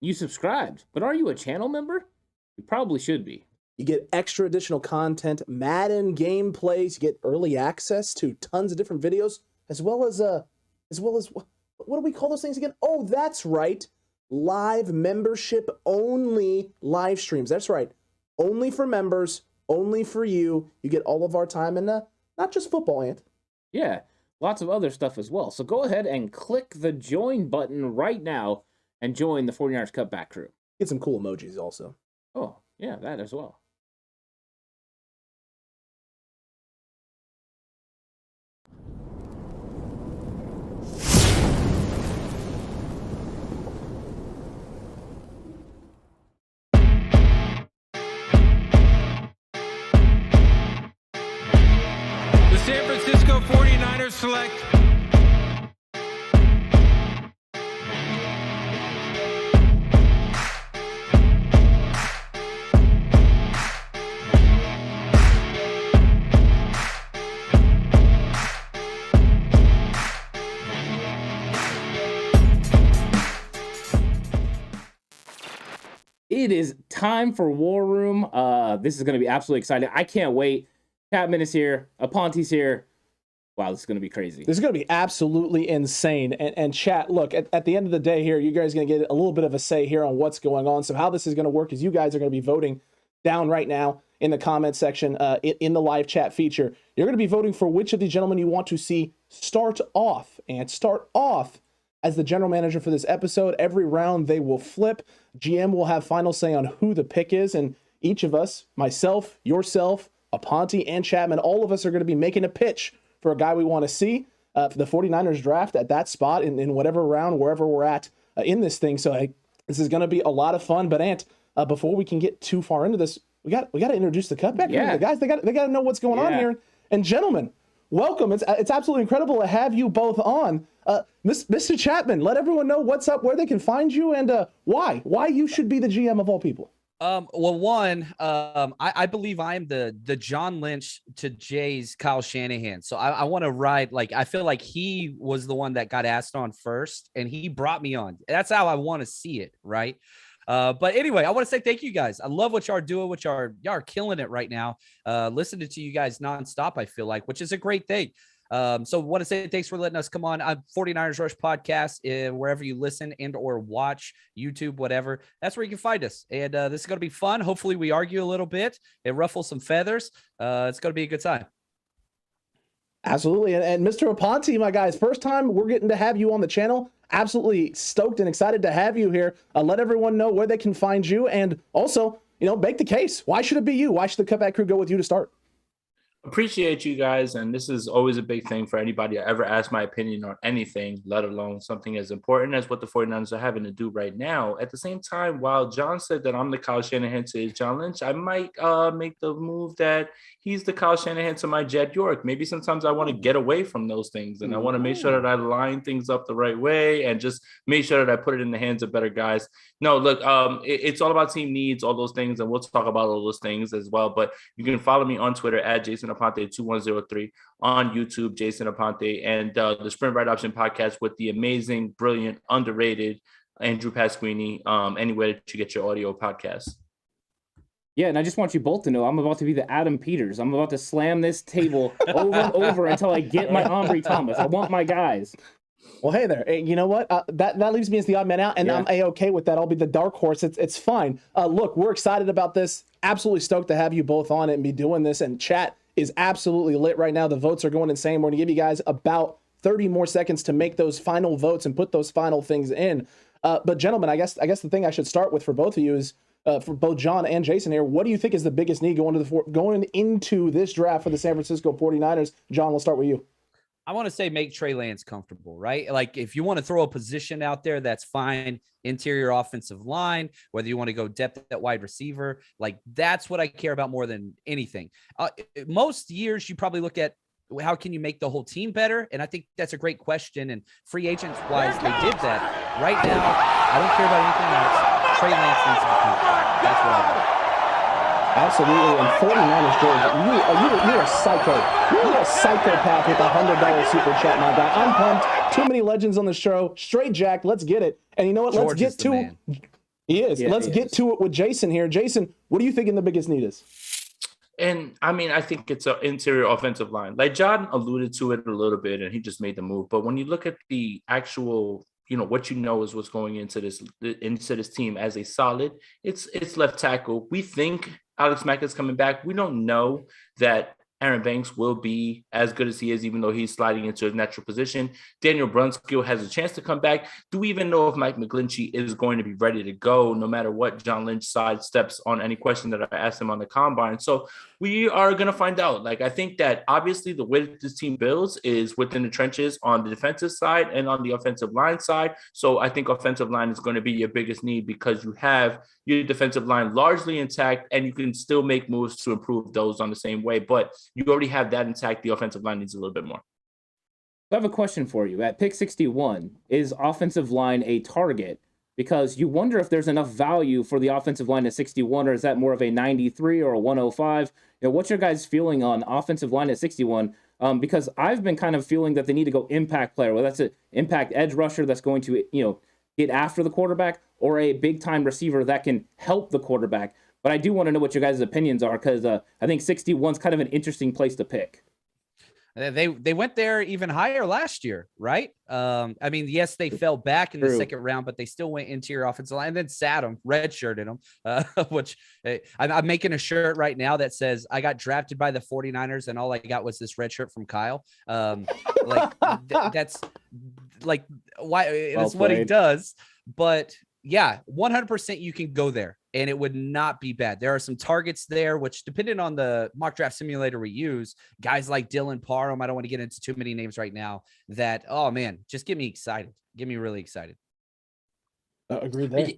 You subscribed, but are you a channel member? You probably should be. You get extra additional content, Madden gameplays, you get early access to tons of different videos, as well as what do we call those things again? Oh, that's right. Live membership only live streams. That's right. Only for members, only for you. You get all of our time and not just football, Ant. Yeah, lots of other stuff as well. So go ahead and click the join button right now and join the 49ers Cutback crew. Get some cool emojis also. Oh, yeah, that as well. San Francisco 49ers select It is time for War Room. This is going to be absolutely exciting. I can't wait. Chapman is here. Aponte's here. Wow, this is going to be crazy. This is going to be absolutely insane. And chat, look, at the end of the day here, you guys are going to get a little bit of a say here on what's going on. So how this is going to work is you guys are going to be voting down right now in the comment section in the live chat feature. You're going to be voting for which of the gentlemen you want to see start off as the general manager for this episode. Every round they will flip. GM will have final say on who the pick is. And each of us, myself, yourself, Aponte, and Chapman, all of us are going to be making a pitch for a guy we want to see for the 49ers draft at that spot in whatever round, wherever we're at in this thing. So this is going to be a lot of fun. But Ant, before we can get too far into this, we got to introduce the Cutback. Yeah. The guys, they got to know what's going on here. And gentlemen, welcome. It's absolutely incredible to have you both on. Mr. Chapman, let everyone know what's up, where they can find you, and why you should be the GM of all people. Well, one, I believe I am the John Lynch to Jay's Kyle Shanahan. So I want to ride, I feel like he was the one that got asked on first and he brought me on. That's how I want to see it. Right. But anyway, I want to say thank you guys. I love what y'all are doing, y'all are killing it right now. Listening to you guys nonstop, I feel like, which is a great thing. So want to say thanks for letting us come on 49ers Rush podcast, wherever you listen and or watch YouTube, whatever, that's where you can find us. And this is going to be fun. Hopefully we argue a little bit and ruffle some feathers. It's going to be a good time. Absolutely. And Mr. Aponte, my guys, first time we're getting to have you on the channel. Absolutely stoked and excited to have you here. Let everyone know where they can find you. And also, make the case. Why should it be you? Why should the Cutback crew go with you to start? Appreciate you guys, and this is always a big thing for anybody to ever ask my opinion on anything, let alone something as important as what the 49ers are having to do right now. At the same time, while John said that I'm the Kyle Shanahan to his John Lynch, I might make the move that he's the Kyle Shanahan to my Jed York. Maybe sometimes I want to get away from those things, and I want to make sure that I line things up the right way and just make sure that I put it in the hands of better guys. No, look, it's all about team needs, all those things, and we'll talk about all those things as well. But you can follow me on Twitter at Jason Aponte 2103, on YouTube, Jason Aponte, and the Sprint Right Option podcast with the amazing, brilliant, underrated Andrew Pasquini, anywhere that you get your audio podcasts. Yeah, and I just want you both to know I'm about to be the Adam Peters. I'm about to slam this table over and over until I get my Ambry Thomas. I want my guys. Well, hey there. Hey, you know what? That leaves me as the odd man out, and I'm A-okay with that. I'll be the dark horse. It's fine. Look, we're excited about this. Absolutely stoked to have you both on it and be doing this. And chat is absolutely lit right now. The votes are going insane. We're going to give you guys about 30 more seconds to make those final votes and put those final things in. But gentlemen, I guess the thing I should start with for both of you is for both John and Jason here. What do you think is the biggest need going into this draft for the San Francisco 49ers? John, we'll start with you. I want to say make Trey Lance comfortable, right? Like if you want to throw a position out there, that's fine. Interior offensive line, whether you want to go depth at wide receiver, like that's what I care about more than anything. Most years you probably look at how can you make the whole team better? And I think that's a great question. And free agents wise, they did that. Right now, I don't care about anything else. Trey Lance needs to be comfortable. That's what I want. Absolutely. And 49ers, George, you're a psycho. You're a psychopath with $100 super chat, my guy. I'm pumped. Too many legends on the show. Straight jacked. Let's get it. And you know what? George Let's get to He is. Yeah, Let's he get is. to it with Jason here. Jason, what do you think the biggest need is? And I mean, I think it's an interior offensive line. Like John alluded to it a little bit, and he just made the move. But when you look at the actual, what is what's going into this team as a solid, it's left tackle. We think Alex Mack is coming back. We don't know that Aaron Banks will be as good as he is, even though he's sliding into his natural position. Daniel Brunskill has a chance to come back. Do we even know if Mike McGlinchey is going to be ready to go, no matter what John Lynch sidesteps on any question that I asked him on the combine? So we are going to find out. Like, I think that obviously the way that this team builds is within the trenches on the defensive side and on the offensive line side. So I think offensive line is going to be your biggest need because you have your defensive line largely intact and you can still make moves to improve those on the same way. But you already have that intact. The offensive line needs a little bit more. I have a question for you. At pick 61, is offensive line a target? Because you wonder if there's enough value for the offensive line at 61, or is that more of a 93 or a 105? What's your guys' feeling on offensive line at 61? Because I've been kind of feeling that they need to go impact player. Well, that's an impact edge rusher that's going to, get after the quarterback, or a big-time receiver that can help the quarterback. But I do want to know what your guys' opinions are, because I think 61 is kind of an interesting place to pick. They went there even higher last year, right? I mean, yes, they fell back in the second round, but they still went interior offensive line and then sat them, redshirted them, which I'm making a shirt right now that says I got drafted by the 49ers and all I got was this red shirt from Kyle. That's like why that's what he does. But yeah, 100% you can go there and it would not be bad. There are some targets there, which depending on the mock draft simulator we use, guys like Dylan Parham, I don't want to get into too many names right now, that, oh man, just get me excited. Get me really excited. Agreed there.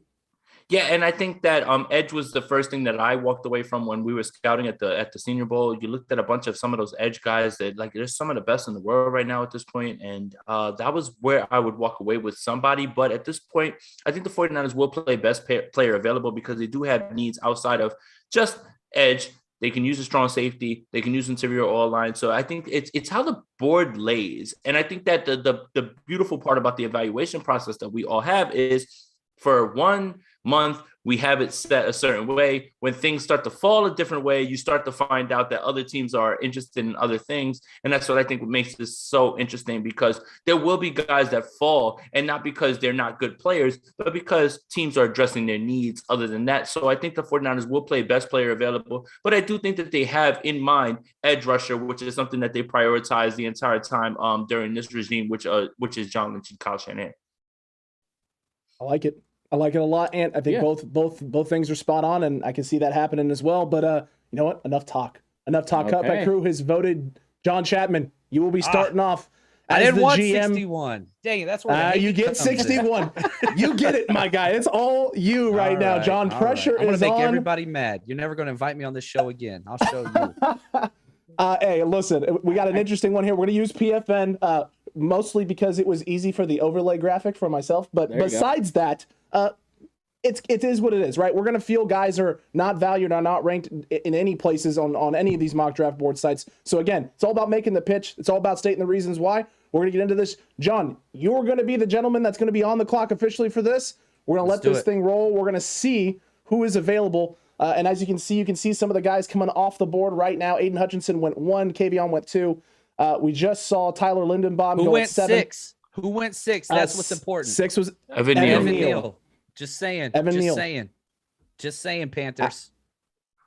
Yeah, and I think that edge was the first thing that I walked away from when we were scouting at the Senior Bowl. You looked at a bunch of some of those edge guys that, like, there's some of the best in the world right now at this point, and that was where I would walk away with somebody. But at this point, I think the 49ers will play best player available because they do have needs outside of just edge. They can use a strong safety. They can use interior all-line. So I think it's how the board lays. And I think that the beautiful part about the evaluation process that we all have is for 1 month, we have it set a certain way. When things start to fall a different way, you start to find out that other teams are interested in other things. And that's what I think makes this so interesting, because there will be guys that fall, and not because they're not good players, but because teams are addressing their needs other than that. So I think the 49ers will play best player available, but I do think that they have in mind edge rusher, which is something that they prioritize the entire time during this regime, which is John Lynch and Kyle Shanahan. I like it. I like it a lot, and I think both things are spot on, and I can see that happening as well. But you know what? Enough talk. Okay. Cutback Crew has voted John Chapman. You will be starting off as I didn't the want GM. 61. Dang it, that's where you get 61. You get it, my guy. It's all you right now, John. Pressure I'm is gonna on. make everybody mad. You're never gonna invite me on this show again. I'll show you. Hey, listen, we got an interesting one here. We're gonna use PFN mostly because it was easy for the overlay graphic for myself. But besides that, it is what it is, right? We're going to feel guys are not valued or not ranked in any places on any of these mock draft board sites. So again, it's all about making the pitch. It's all about stating the reasons why. We're going to get into this. John, you're going to be the gentleman that's going to be on the clock officially for this. We're going to let this thing roll. We're going to see who is available. And as you can see some of the guys coming off the board right now. Aiden Hutchinson went 1. Kavion went 2. We just saw Tyler Lindenbaum go at 7. 6? Who went 6? That's what's important. 6 was Evan Neal. Just saying. Just saying, Panthers.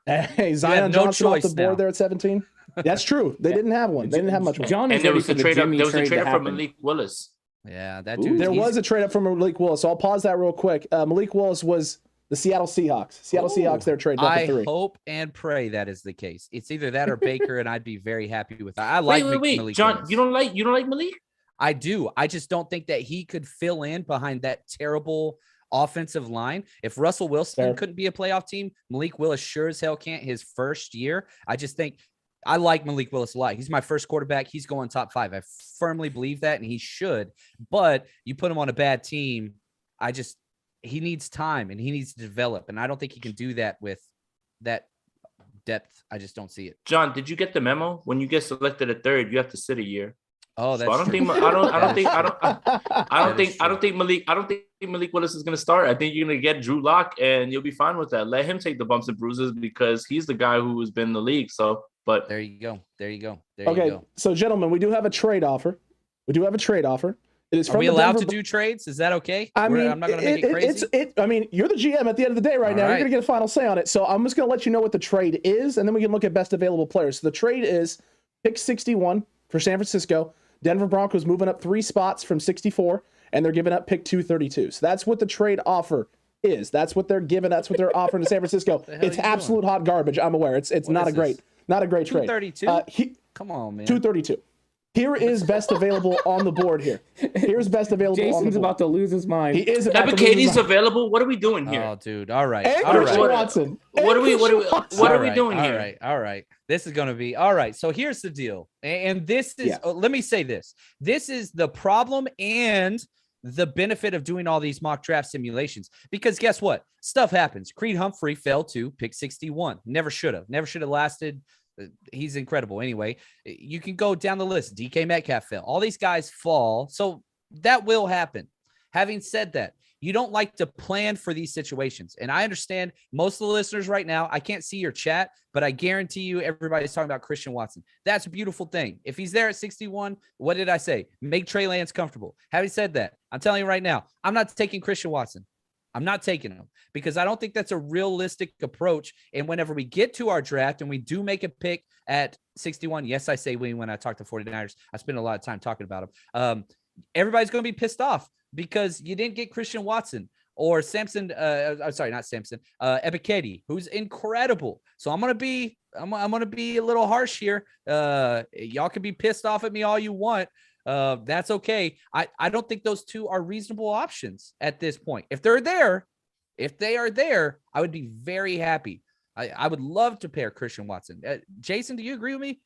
Hey, Zion Johnson off the board there at 17. That's true. They didn't have one. They didn't have much one. John, and there was a trade up. There was a trade up from Malik Willis. Yeah, that dude. There was a trade up from Malik Willis. So I'll pause that real quick. Malik Willis was the Seattle Seahawks. Seahawks, they're trading up at 3. I hope and pray that is the case. It's either that or Baker, and I'd be very happy with that. I like Malik John, Willis. you don't like Malik? I do. I just don't think that he could fill in behind that terrible offensive line. If Russell Wilson couldn't be a playoff team, Malik Willis sure as hell can't his first year. I just think I like Malik Willis a lot. He's my first quarterback. He's going top 5. I firmly believe that, and he should. But you put him on a bad team, he needs time and he needs to develop. And I don't think he can do that with that depth. I just don't see it. John, did you get the memo? When you get selected at 3rd, you have to sit a year. Oh, So that's I don't true. think Malik Willis is going to start. I think you're going to get Drew Lock, and you'll be fine with that. Let him take the bumps and bruises because he's the guy who has been in the league. So, but There you go. Okay, so gentlemen, we do have a trade offer. It is from Are we the allowed Denver to do trades? Is that okay? I'm not going to make it crazy. I mean, you're the GM at the end of the day right now. All You're right. going to get a final say on it. So I'm just going to let you know what the trade is, and then we can look at best available players. So the trade is pick 61 for San Francisco. Denver Broncos moving up 3 spots from 64, and they're giving up pick 232. So that's what the trade offer is. That's what they're giving. That's what they're offering to San Francisco. It's absolute hot garbage. I'm aware. It's not a great trade. 232. Come on, man. 232. Here is best available on the board here. Here's best available on the Jason's board. about to lose his mind. He is about to lose his Ebikadi's mind. available. What are we doing here? Oh, dude. All right. And All Christian right. Watson. What are we doing All here? right. All right. This is going to be all right. So here's the deal. And this is, let me say this. This is the problem and the benefit of doing all these mock draft simulations, because guess what? Stuff happens. Creed Humphrey fell to pick 61. Never should have lasted. He's incredible. Anyway, you can go down the list. DK Metcalf fell. All these guys fall. So that will happen. Having said that, you don't like to plan for these situations. And I understand most of the listeners right now, I can't see your chat, but I guarantee you everybody's talking about Christian Watson. That's a beautiful thing. If he's there at 61, what did I say? Make Trey Lance comfortable. Having said that, I'm telling you right now, I'm not taking Christian Watson. I'm not taking him because I don't think that's a realistic approach. And whenever we get to our draft and we do make a pick at 61, yes, I say we when I talk to 49ers. I spend a lot of time talking about them. Everybody's going to be pissed off because you didn't get Christian Watson or Samson. Sorry, not Samson. Ebiketie, who's incredible. So I'm going to be a little harsh here. Y'all can be pissed off at me all you want. That's okay. I don't think those two are reasonable options at this point. If they are there, I would be very happy. I would love to pair Christian Watson. Jason, do you agree with me?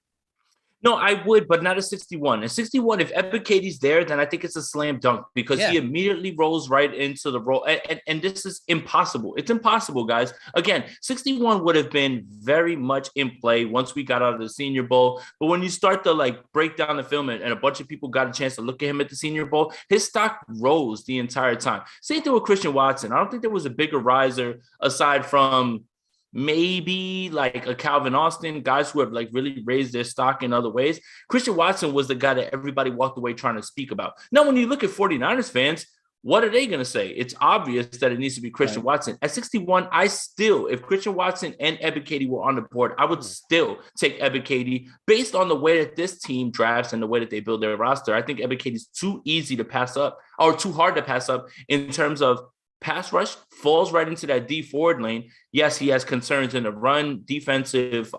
No, I would, but not at 61. At 61, if Ebikadie's there, then I think it's a slam dunk because he immediately rolls right into the role. And this is impossible. It's impossible, guys. Again, 61 would have been very much in play once we got out of the Senior Bowl. But when you start to break down the film and a bunch of people got a chance to look at him at the Senior Bowl, his stock rose the entire time. Same thing with Christian Watson. I don't think there was a bigger riser aside from maybe like a Calvin Austin, guys who have really raised their stock in other ways. Christian Watson was the guy that everybody walked away trying to speak about. Now, when you look at 49ers fans, what are they going to say? It's obvious that it needs to be Christian Watson. At 61, if Christian Watson and Ebiketie were on the board, I would still take Ebiketie based on the way that this team drafts and the way that they build their roster. I think Ebiketie is too easy to pass up or too hard to pass up in terms of pass rush, falls right into that D forward lane. Yes, he has concerns in the run defensive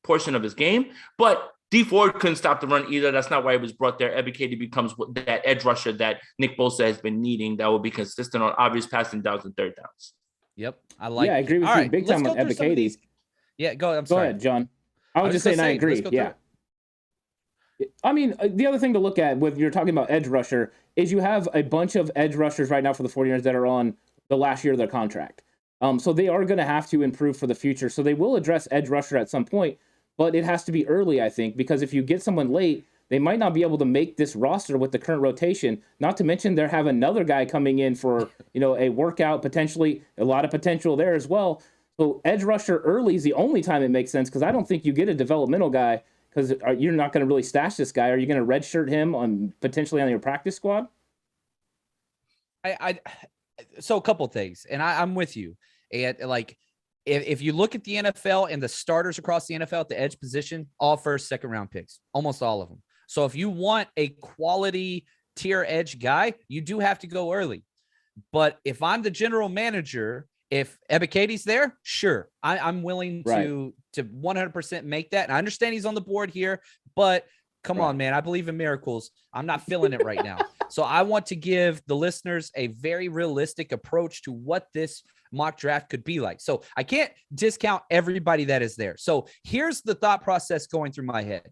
portion of his game, but D Ford couldn't stop the run either. That's not why he was brought there. Ebiketie becomes that edge rusher that Nick Bosa has been needing that will be consistent on obvious passing downs and third downs. Yep. I agree with you big time on Ebiketie. Yeah, go ahead. Go ahead, John. I was just saying I agree. Yeah. I mean, the other thing to look at when you're talking about edge rusher is you have a bunch of edge rushers right now for the 49ers that are on the last year of their contract. So they are going to have to improve for the future. So they will address edge rusher at some point, but it has to be early, I think, because if you get someone late, they might not be able to make this roster with the current rotation. Not to mention they have another guy coming in for, a workout, potentially a lot of potential there as well. So edge rusher early is the only time it makes sense because I don't think you get a developmental guy because you're not going to really stash this guy. Are you going to redshirt him potentially on your practice squad? So a couple things, and I'm with you. And if you look at the NFL and the starters across the NFL at the edge position, all first, second round picks, almost all of them. So if you want a quality tier edge guy, you do have to go early. But if I'm the general manager, if Ebiketie's there, sure, I'm willing to 100% make that. And I understand he's on the board here, but come on, man, I believe in miracles. I'm not feeling it right now. So I want to give the listeners a very realistic approach to what this mock draft could be like. So I can't discount everybody that is there. So here's the thought process going through my head.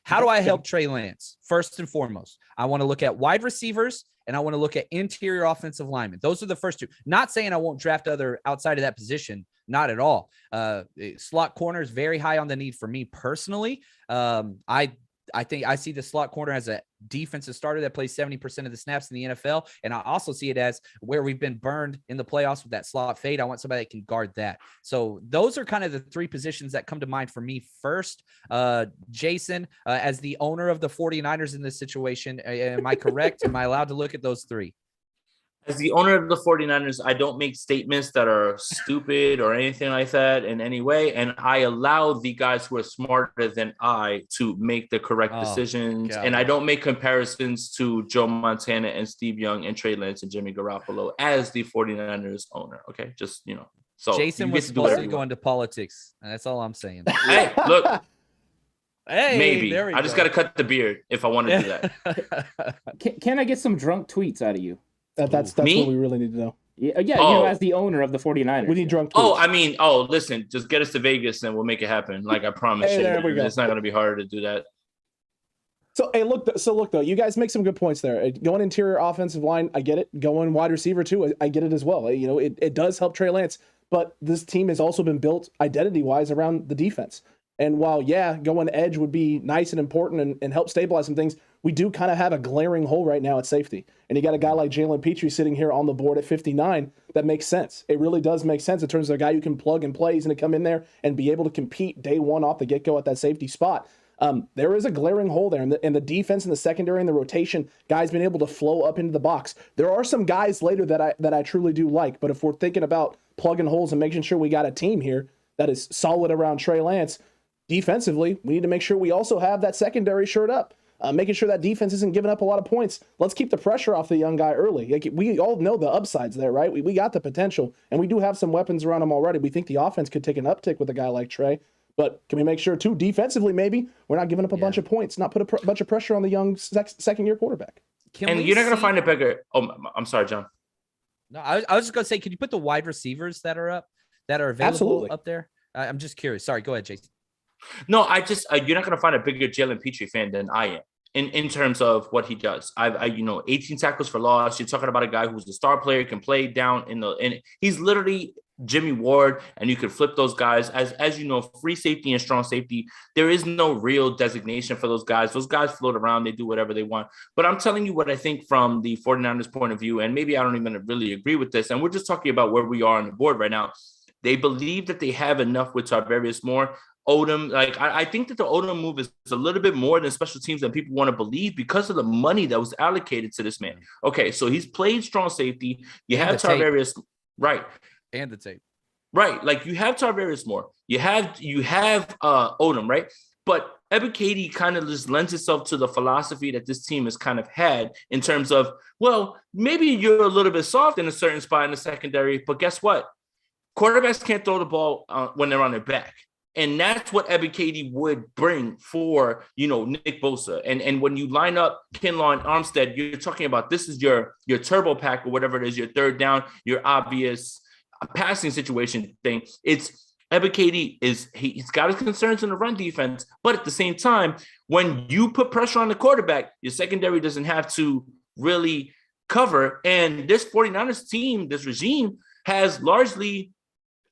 How do I help Trey Lance? First and foremost, I want to look at wide receivers and I want to look at interior offensive linemen. Those are the first two. Not saying I won't draft other outside of that position. Not at all. Slot corner is very high on the need for me personally. I I think I see the slot corner as a defensive starter that plays 70% of the snaps in the NFL. And I also see it as where we've been burned in the playoffs with that slot fade. I want somebody that can guard that. So those are kind of the three positions that come to mind for me first. Jason, as the owner of the 49ers in this situation, am I correct? Am I allowed to look at those three? As the owner of the 49ers, I don't make statements that are stupid or anything like that in any way. And I allow the guys who are smarter than I to make the correct decisions. God. And I don't make comparisons to Joe Montana and Steve Young and Trey Lance and Jimmy Garoppolo as the 49ers owner. Okay. Just, So Jason was supposed to go into politics. And that's all I'm saying. Hey, look. Hey, maybe. I just got to cut the beard if I want to do that. Can I get some drunk tweets out of you? That's what we really need to know. Yeah, as the owner of the 49ers. We need drunk tweets. Listen, just get us to Vegas and we'll make it happen. Like I promise you. There we go. It's not going to be hard to do that. So, look, though, you guys make some good points there. Going interior offensive line, I get it. Going wide receiver, too, I get it as well. It does help Trey Lance, but this team has also been built identity-wise around the defense. And while, going edge would be nice and important and help stabilize some things, we do kind of have a glaring hole right now at safety. And you got a guy like Jalen Petrie sitting here on the board at 59. That makes sense. It really does make sense in terms of a guy who can plug and play. He's going to come in there and be able to compete day one off the get-go at that safety spot. There is a glaring hole there. And the defense and the secondary and the rotation, guys being able to flow up into the box. There are some guys later that I truly do like. But if we're thinking about plugging holes and making sure we got a team here that is solid around Trey Lance, defensively, we need to make sure we also have that secondary shirt up, making sure that defense isn't giving up a lot of points. Let's keep the pressure off the young guy early. Like, we all know the upsides there, right? We got the potential, and we do have some weapons around him already. We think the offense could take an uptick with a guy like Trey, but can we make sure, too, defensively maybe, we're not giving up a bunch of points, not put a bunch of pressure on the young second-year quarterback. And you're not going to find a bigger – oh, I'm sorry, John. No, I was just going to say, could you put the wide receivers that are available up there? I'm just curious. Sorry, go ahead, Jason. No, you're not going to find a bigger Jalen Petrie fan than I am in terms of what he does. 18 tackles for loss. You're talking about a guy who's a star player, can play down and he's literally Jimmy Ward, and you could flip those guys as you know, free safety and strong safety. There is no real designation for those guys. Those guys float around. They do whatever they want. But I'm telling you what I think from the 49ers point of view, and maybe I don't even really agree with this. And we're just talking about where we are on the board right now. They believe that they have enough with Tarvarius Moore. Odom, I think that the Odom move is a little bit more than special teams than people want to believe because of the money that was allocated to this man. Okay, so he's played strong safety. You have Tarvarius, right? And the tape, right? Like you have Tarvarius Moore. You have Odom, right? But Ebiketie kind of just lends itself to the philosophy that this team has kind of had in terms of, well, maybe you're a little bit soft in a certain spot in the secondary, but guess what? Quarterbacks can't throw the ball when they're on their back. And that's what Ebiketie would bring for, Nick Bosa. And when you line up Kinlaw and Armstead, you're talking about this is your turbo pack or whatever it is, your third down, your obvious passing situation thing. It's Ebiketie he's got his concerns in the run defense, but at the same time, when you put pressure on the quarterback, your secondary doesn't have to really cover. And this 49ers team, this regime, has largely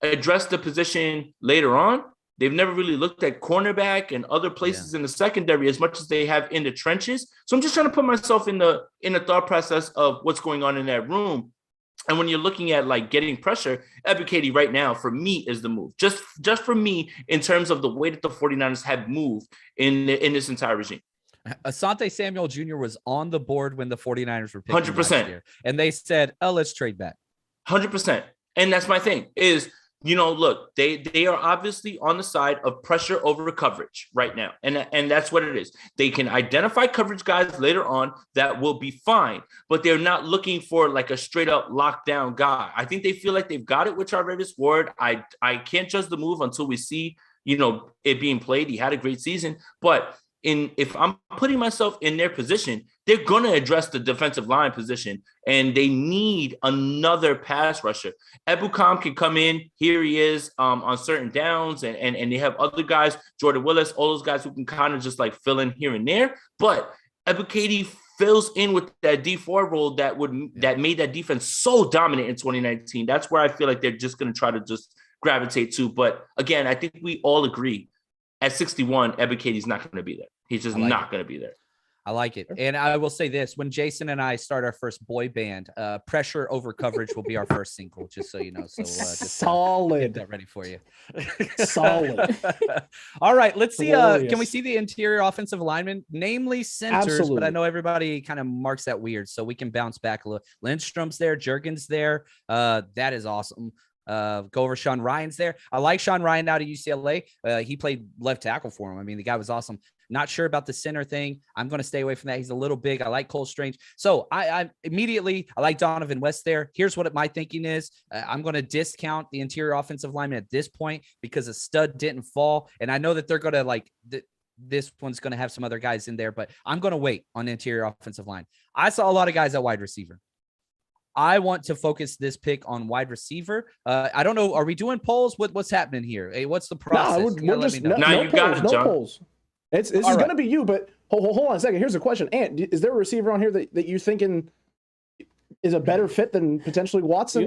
addressed the position later on. They've never really looked at cornerback and other places in the secondary as much as they have in the trenches. So I'm just trying to put myself in the thought process of what's going on in that room. And when you're looking at like getting pressure, Ebiketie right now for me is the move. Just for me in terms of the way that the 49ers have moved in this entire regime. Asante Samuel Jr. was on the board when the 49ers were picking 100%. last year, and they said, "Oh, let's trade back." 100%. And that's my thing is, look, they are obviously on the side of pressure over coverage right now. And that's what it is. They can identify coverage guys later on that will be fine, but they're not looking for like a straight up lockdown guy. I think they feel like they've got it with Tarvarius Ward. I can't judge the move until we see, it being played. He had a great season, but if I'm putting myself in their position, they're going to address the defensive line position, and they need another pass rusher. Ebukam can come in. Here he is on certain downs, and they have other guys, Jordan Willis, all those guys who can kind of just like fill in here and there. But Ebiketie fills in with that D4 role that made that defense so dominant in 2019. That's where I feel like they're just going to try to just gravitate to. But again, I think we all agree at 61, Ebiketie not going to be there. He's just not going to be there. I like it. And I will say this, when Jason and I start our first boy band, Pressure Over Coverage will be our first single, just so you know. So just solid. Get that ready for you. Solid. All right, let's see. Can we see the interior offensive linemen, namely centers? Absolutely. But I know everybody kind of marks that weird, so we can bounce back a little. Lindstrom's there, Juergens there. That is awesome. Go over Sean Ryan's there. I like Sean Ryan out of UCLA. He played left tackle for him. I mean, the guy was awesome. Not sure about the center thing. I'm going to stay away from that. He's a little big. I like Cole Strange. So I immediately, I like Donovan West there. Here's what my thinking is. I'm going to discount the interior offensive lineman at this point because a stud didn't fall. And I know that they're going to this one's going to have some other guys in there, but I'm going to wait on the interior offensive line. I saw a lot of guys at wide receiver. I want to focus this pick on wide receiver. I don't know. Are we doing polls? What's happening here? Hey, what's the process? No polls. It's going to be you, but hold on a second. Here's a question. Ant, is there a receiver on here that you thinking is a better fit than potentially Watson?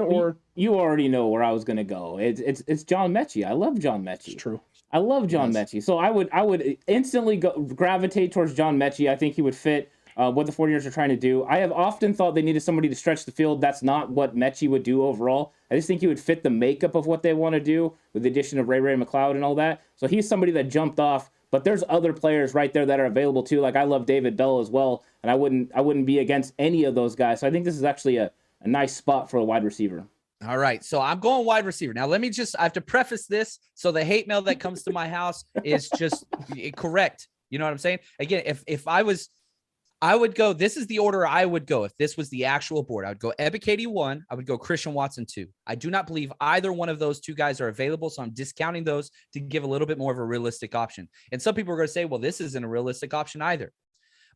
You already know where I was going to go. It's John Mechie. I love John Mechie. It's true. I love John Mechie. So I would instantly gravitate towards John Mechie. I think he would fit what the 49ers are trying to do. I have often thought they needed somebody to stretch the field. That's not what Mechie would do overall. I just think he would fit the makeup of what they want to do with the addition of Ray McLeod and all that. So he's somebody that jumped off. But there's other players right there that are available too. Like I love David Bell as well, and I wouldn't be against any of those guys. So I think this is actually a nice spot for a wide receiver. All right, so I'm going wide receiver. Now I have to preface this so the hate mail that comes to my house is just correct. You know what I'm saying? Again, if I would go, this is the order I would go. If this was the actual board, I would go Ebiketie 1. I would go Christian Watson 2. I do not believe either one of those two guys are available. So I'm discounting those to give a little bit more of a realistic option. And some people are going to say, well, this isn't a realistic option either.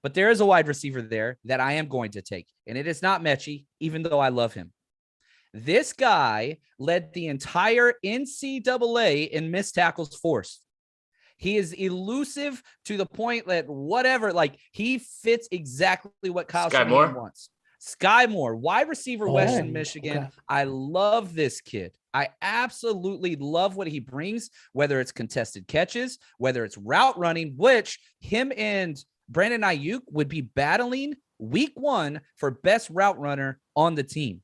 But there is a wide receiver there that I am going to take. And it is not Mechie, even though I love him. This guy led the entire NCAA in missed tackles forced. He is elusive to the point that he fits exactly what Kyle Shanahan wants. Sky Moore, wide receiver, Western Michigan. Okay. I love this kid. I absolutely love what he brings, whether it's contested catches, whether it's route running, which him and Brandon Ayuk would be battling week 1 for best route runner on the team.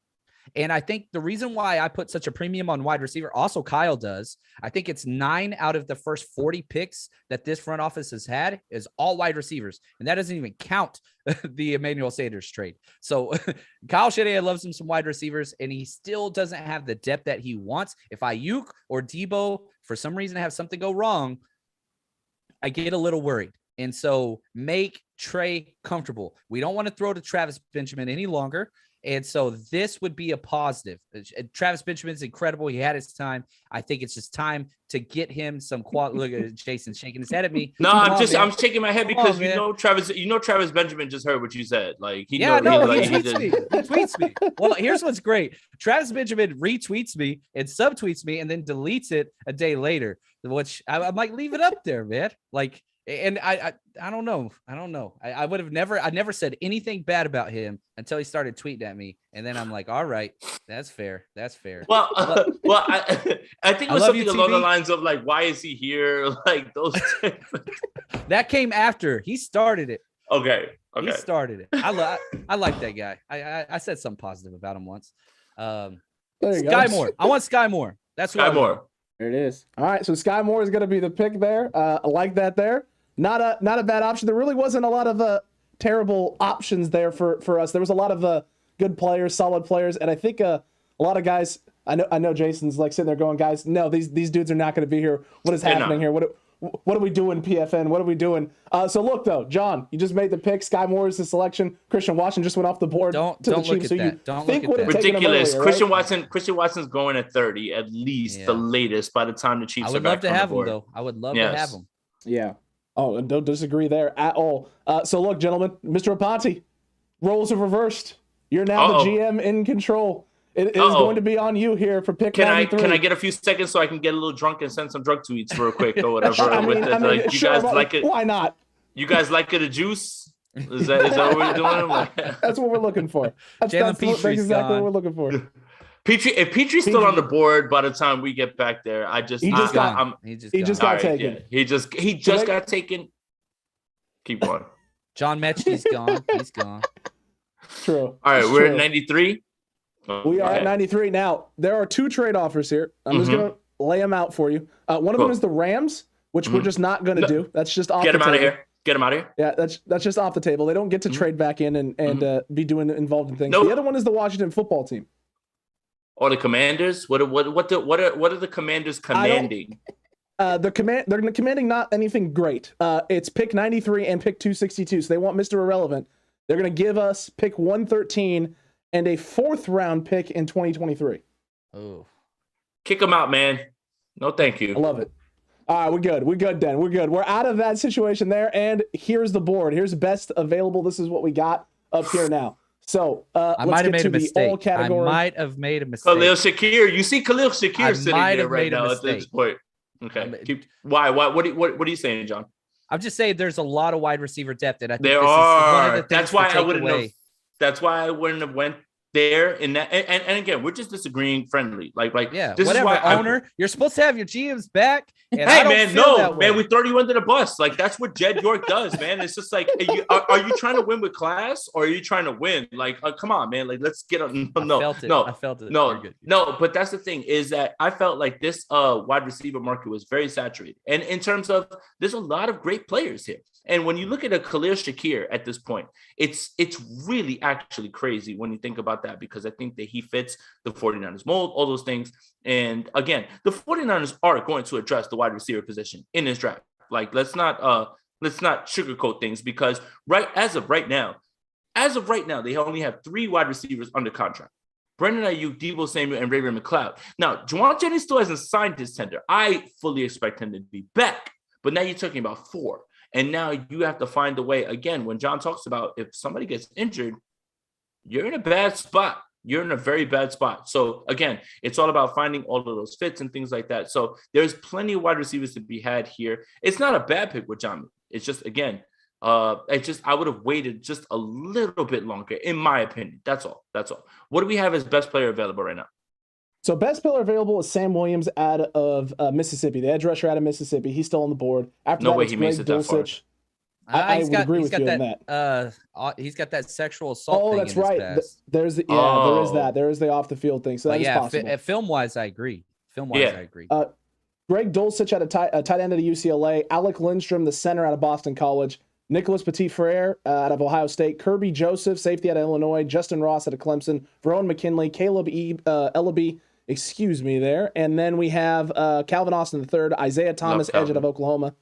And I think the reason why I put such a premium on wide receiver, also Kyle does, I think it's 9 out of the first 40 picks that this front office has had is all wide receivers. And that doesn't even count the Emmanuel Sanders trade. So Kyle Shanahan loves him some wide receivers, and he still doesn't have the depth that he wants. If Ayuk or Debo, for some reason, have something go wrong, I get a little worried. And so make Trey comfortable. We don't want to throw to Travis Benjamin any longer. And so this would be a positive. Travis Benjamin's incredible. He had his time. I think it's just time to get him some quality. Look at Jason shaking his head at me. No, I'm shaking my head because Travis Benjamin just heard what you said. Like he tweets me. Well, here's what's great. Travis Benjamin retweets me and subtweets me and then deletes it a day later, which I might leave it up there, man. Like, and I don't know. I would have never said anything bad about him until he started tweeting at me. And then I'm like, all right, that's fair. Well, I think it was something along the lines of like, why is he here? Like those. That came after he started it. Okay. He started it. I like that guy. I said something positive about him once. Sky Moore. I want Sky Moore. That's Sky Moore. There it is. All right, so Sky Moore is going to be the pick there. I like that there. Not a bad option. There really wasn't a lot of terrible options there for us. There was a lot of good players, solid players, and I think a lot of guys. I know Jason's like sitting there going, guys, no, these dudes are not going to be here. What is happening here? What are we doing, PFN? What are we doing? So look though, John, you just made the pick. Sky Moore is the selection. Christian Watson just went off the board. Don't look at that. Don't look at that. Ridiculous. Earlier, right? Christian Watson's going at 30 at least, the latest by the time the Chiefs. I would love to have him though. I would love to have him. Yeah. Oh, and don't disagree there at all. So look, gentlemen, Mr. Aponte, roles are reversed. You're now the GM in control. It is going to be on you here for pick 93. Can I get a few seconds so I can get a little drunk and send some drug tweets real quick or whatever? Sure, like it? Why not? You guys like it a juice? Is that what we're doing? That's what we're looking for. That's exactly what we're looking for. If Petrie's still on the board by the time we get back there, he just got taken. He just got taken. Keep going. John Mechie's gone. He's gone. True. All right, we're at 93. We are at 93. Now, there are 2 trade offers here. I'm just going to lay them out for you. One of them is the Rams, which we're just not going to do. That's just off the table. Get them out of here. Yeah, that's just off the table. They don't get to trade back in and be involved in things. Nope. The other one is the Washington football team. Or the Commanders? What are the Commanders commanding? They're commanding not anything great. It's pick 93 and pick 262. So they want Mr. Irrelevant. They're going to give us pick 113 and a 4th round pick in 2023. Oh, kick them out, man. No, thank you. I love it. All right, we're good. We're good, Dan. We're good. We're out of that situation there. And here's the board. Here's best available. This is what we got up here now. So I might have made a mistake. Khalil Shakir. You see Khalil Shakir sitting there right now at this point. Okay. Why? What are you saying, John? I'm just saying there's a lot of wide receiver depth, and I think there this are. Is one of the things that's why I wouldn't away. have. That's why I wouldn't have went there in that. And again, we're just disagreeing friendly. Like yeah. This whatever. Is why owner, you're supposed to have your GMs back. And hey man, we throw you under the bus. Like that's what Jed York does, man. It's just like, are you trying to win with class or are you trying to win? Like, come on, man. Like, let's get on. I felt it. No. But that's the thing is that I felt like this wide receiver market was very saturated, and in terms of there's a lot of great players here. And when you look at a Khalil Shakir at this point, it's really actually crazy when you think about that, because I think that he fits the 49ers mold, all those things. And again, the 49ers are going to address the wide receiver position in this draft. Like, let's not sugarcoat things, because as of right now, they only have 3 wide receivers under contract. Brandon Ayuk, Deebo Samuel, and Ray-Ray McCloud. Now, Juwan Jennings still hasn't signed his tender. I fully expect him to be back. But now you're talking about 4. And now you have to find a way. Again, when John talks about if somebody gets injured, you're in a bad spot. You're in a very bad spot. So again, it's all about finding all of those fits and things like that. So there's plenty of wide receivers to be had here. It's not a bad pick with John. It's just, again, I would have waited just a little bit longer, in my opinion. That's all. What do we have as best player available right now? So best player available is Sam Williams out of Mississippi, the edge rusher out of Mississippi. He's still on the board. After no that, way he makes it that far. I would agree with you on that. He's got that sexual assault. Oh, thing that's in right. His past. There is that. There is the off the field thing. So that is possible. Film wise, I agree. I agree. Greg Dulcich out of tight end of the UCLA. Alec Lindstrom, the center out of Boston College. Nicholas Petit-Frere out of Ohio State. Kirby Joseph, safety out of Illinois. Justin Ross out of Clemson. Verone McKinley. Caleb Ellaby. Excuse me there. And then we have Calvin Austin III, Isaiah Thomas, edge out of Oklahoma,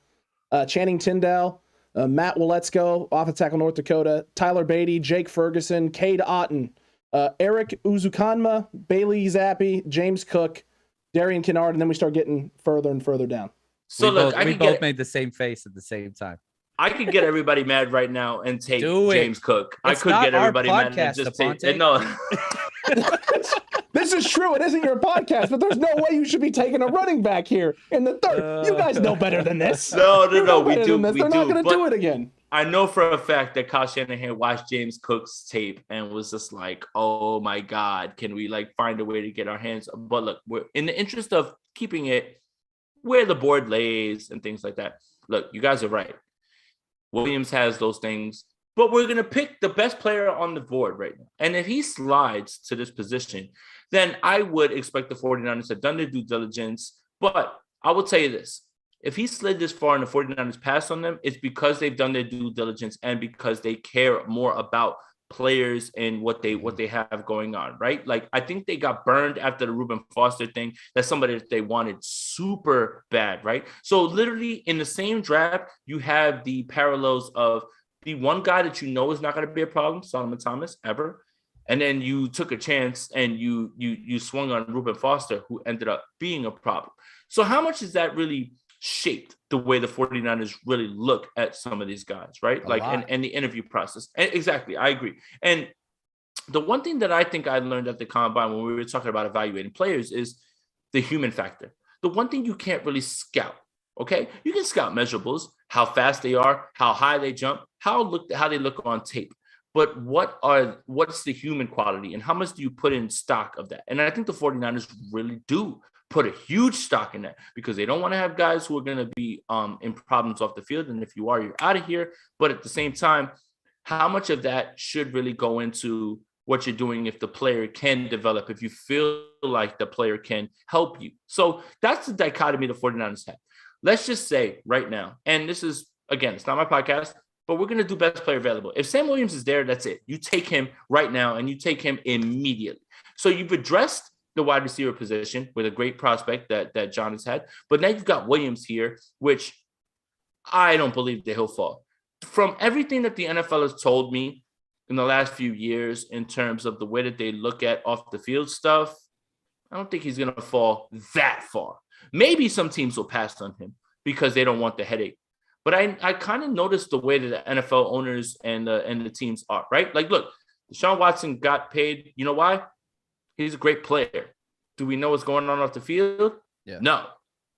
Channing Tindall, Matt Waletzko, offensive tackle North Dakota, Tyler Beatty, Jake Ferguson, Cade Otton, Eric Uzukanma, Bailey Zappi, James Cook, Darian Kennard, and then we start getting further and further down. So we both made the same face at the same time. I could get everybody mad right now and take James Cook. I could get everybody mad and just take it. No. This is true. It isn't your podcast, but there's no way you should be taking a running back here in the 3rd. You guys know better than this. No. We do. They're not going to do it again. I know for a fact that Kyle Shanahan watched James Cook's tape and was just like, oh my God, can we find a way to get our hands? But look, we're in the interest of keeping it where the board lays and things like that. Look, you guys are right. Williams has those things, but we're going to pick the best player on the board right now. And if he slides to this position, then I would expect the 49ers to have done their due diligence. But I will tell you this. If he slid this far and the 49ers pass on them, it's because they've done their due diligence and because they care more about players and what they have going on, right? Like, I think they got burned after the Reuben Foster thing. That's somebody that they wanted super bad, right? So literally in the same draft, you have the parallels of the one guy that you know is not going to be a problem, Solomon Thomas, ever. And then you took a chance and you swung on Reuben Foster, who ended up being a problem. So how much is that really shaped the way the 49ers really look at some of these guys, right? And the interview process. And exactly. I agree. And the one thing that I think I learned at the combine when we were talking about evaluating players is the human factor. The one thing you can't really scout, okay? You can scout measurables, how fast they are, how high they jump, how they look on tape. but what's the human quality and how much do you put in stock of that? And I think the 49ers really do put a huge stock in that because they don't want to have guys who are going to be in problems off the field. And if you are, you're out of here. But at the same time, how much of that should really go into what you're doing if the player can develop, if you feel like the player can help you? So that's the dichotomy the 49ers have. Let's just say right now, and this is, again, it's not my podcast, but we're going to do best player available. If Sam Williams is there, that's it. You take him right now and you take him immediately. So you've addressed the wide receiver position with a great prospect that John has had, but now you've got Williams here, which I don't believe that he'll fall. From everything that the NFL has told me in the last few years in terms of the way that they look at off the field stuff, I don't think he's going to fall that far. Maybe some teams will pass on him because they don't want the headache. But I kind of noticed the way that the NFL owners and the teams are, right? Like, look, Deshaun Watson got paid. You know why? He's a great player. Do we know what's going on off the field? Yeah. No.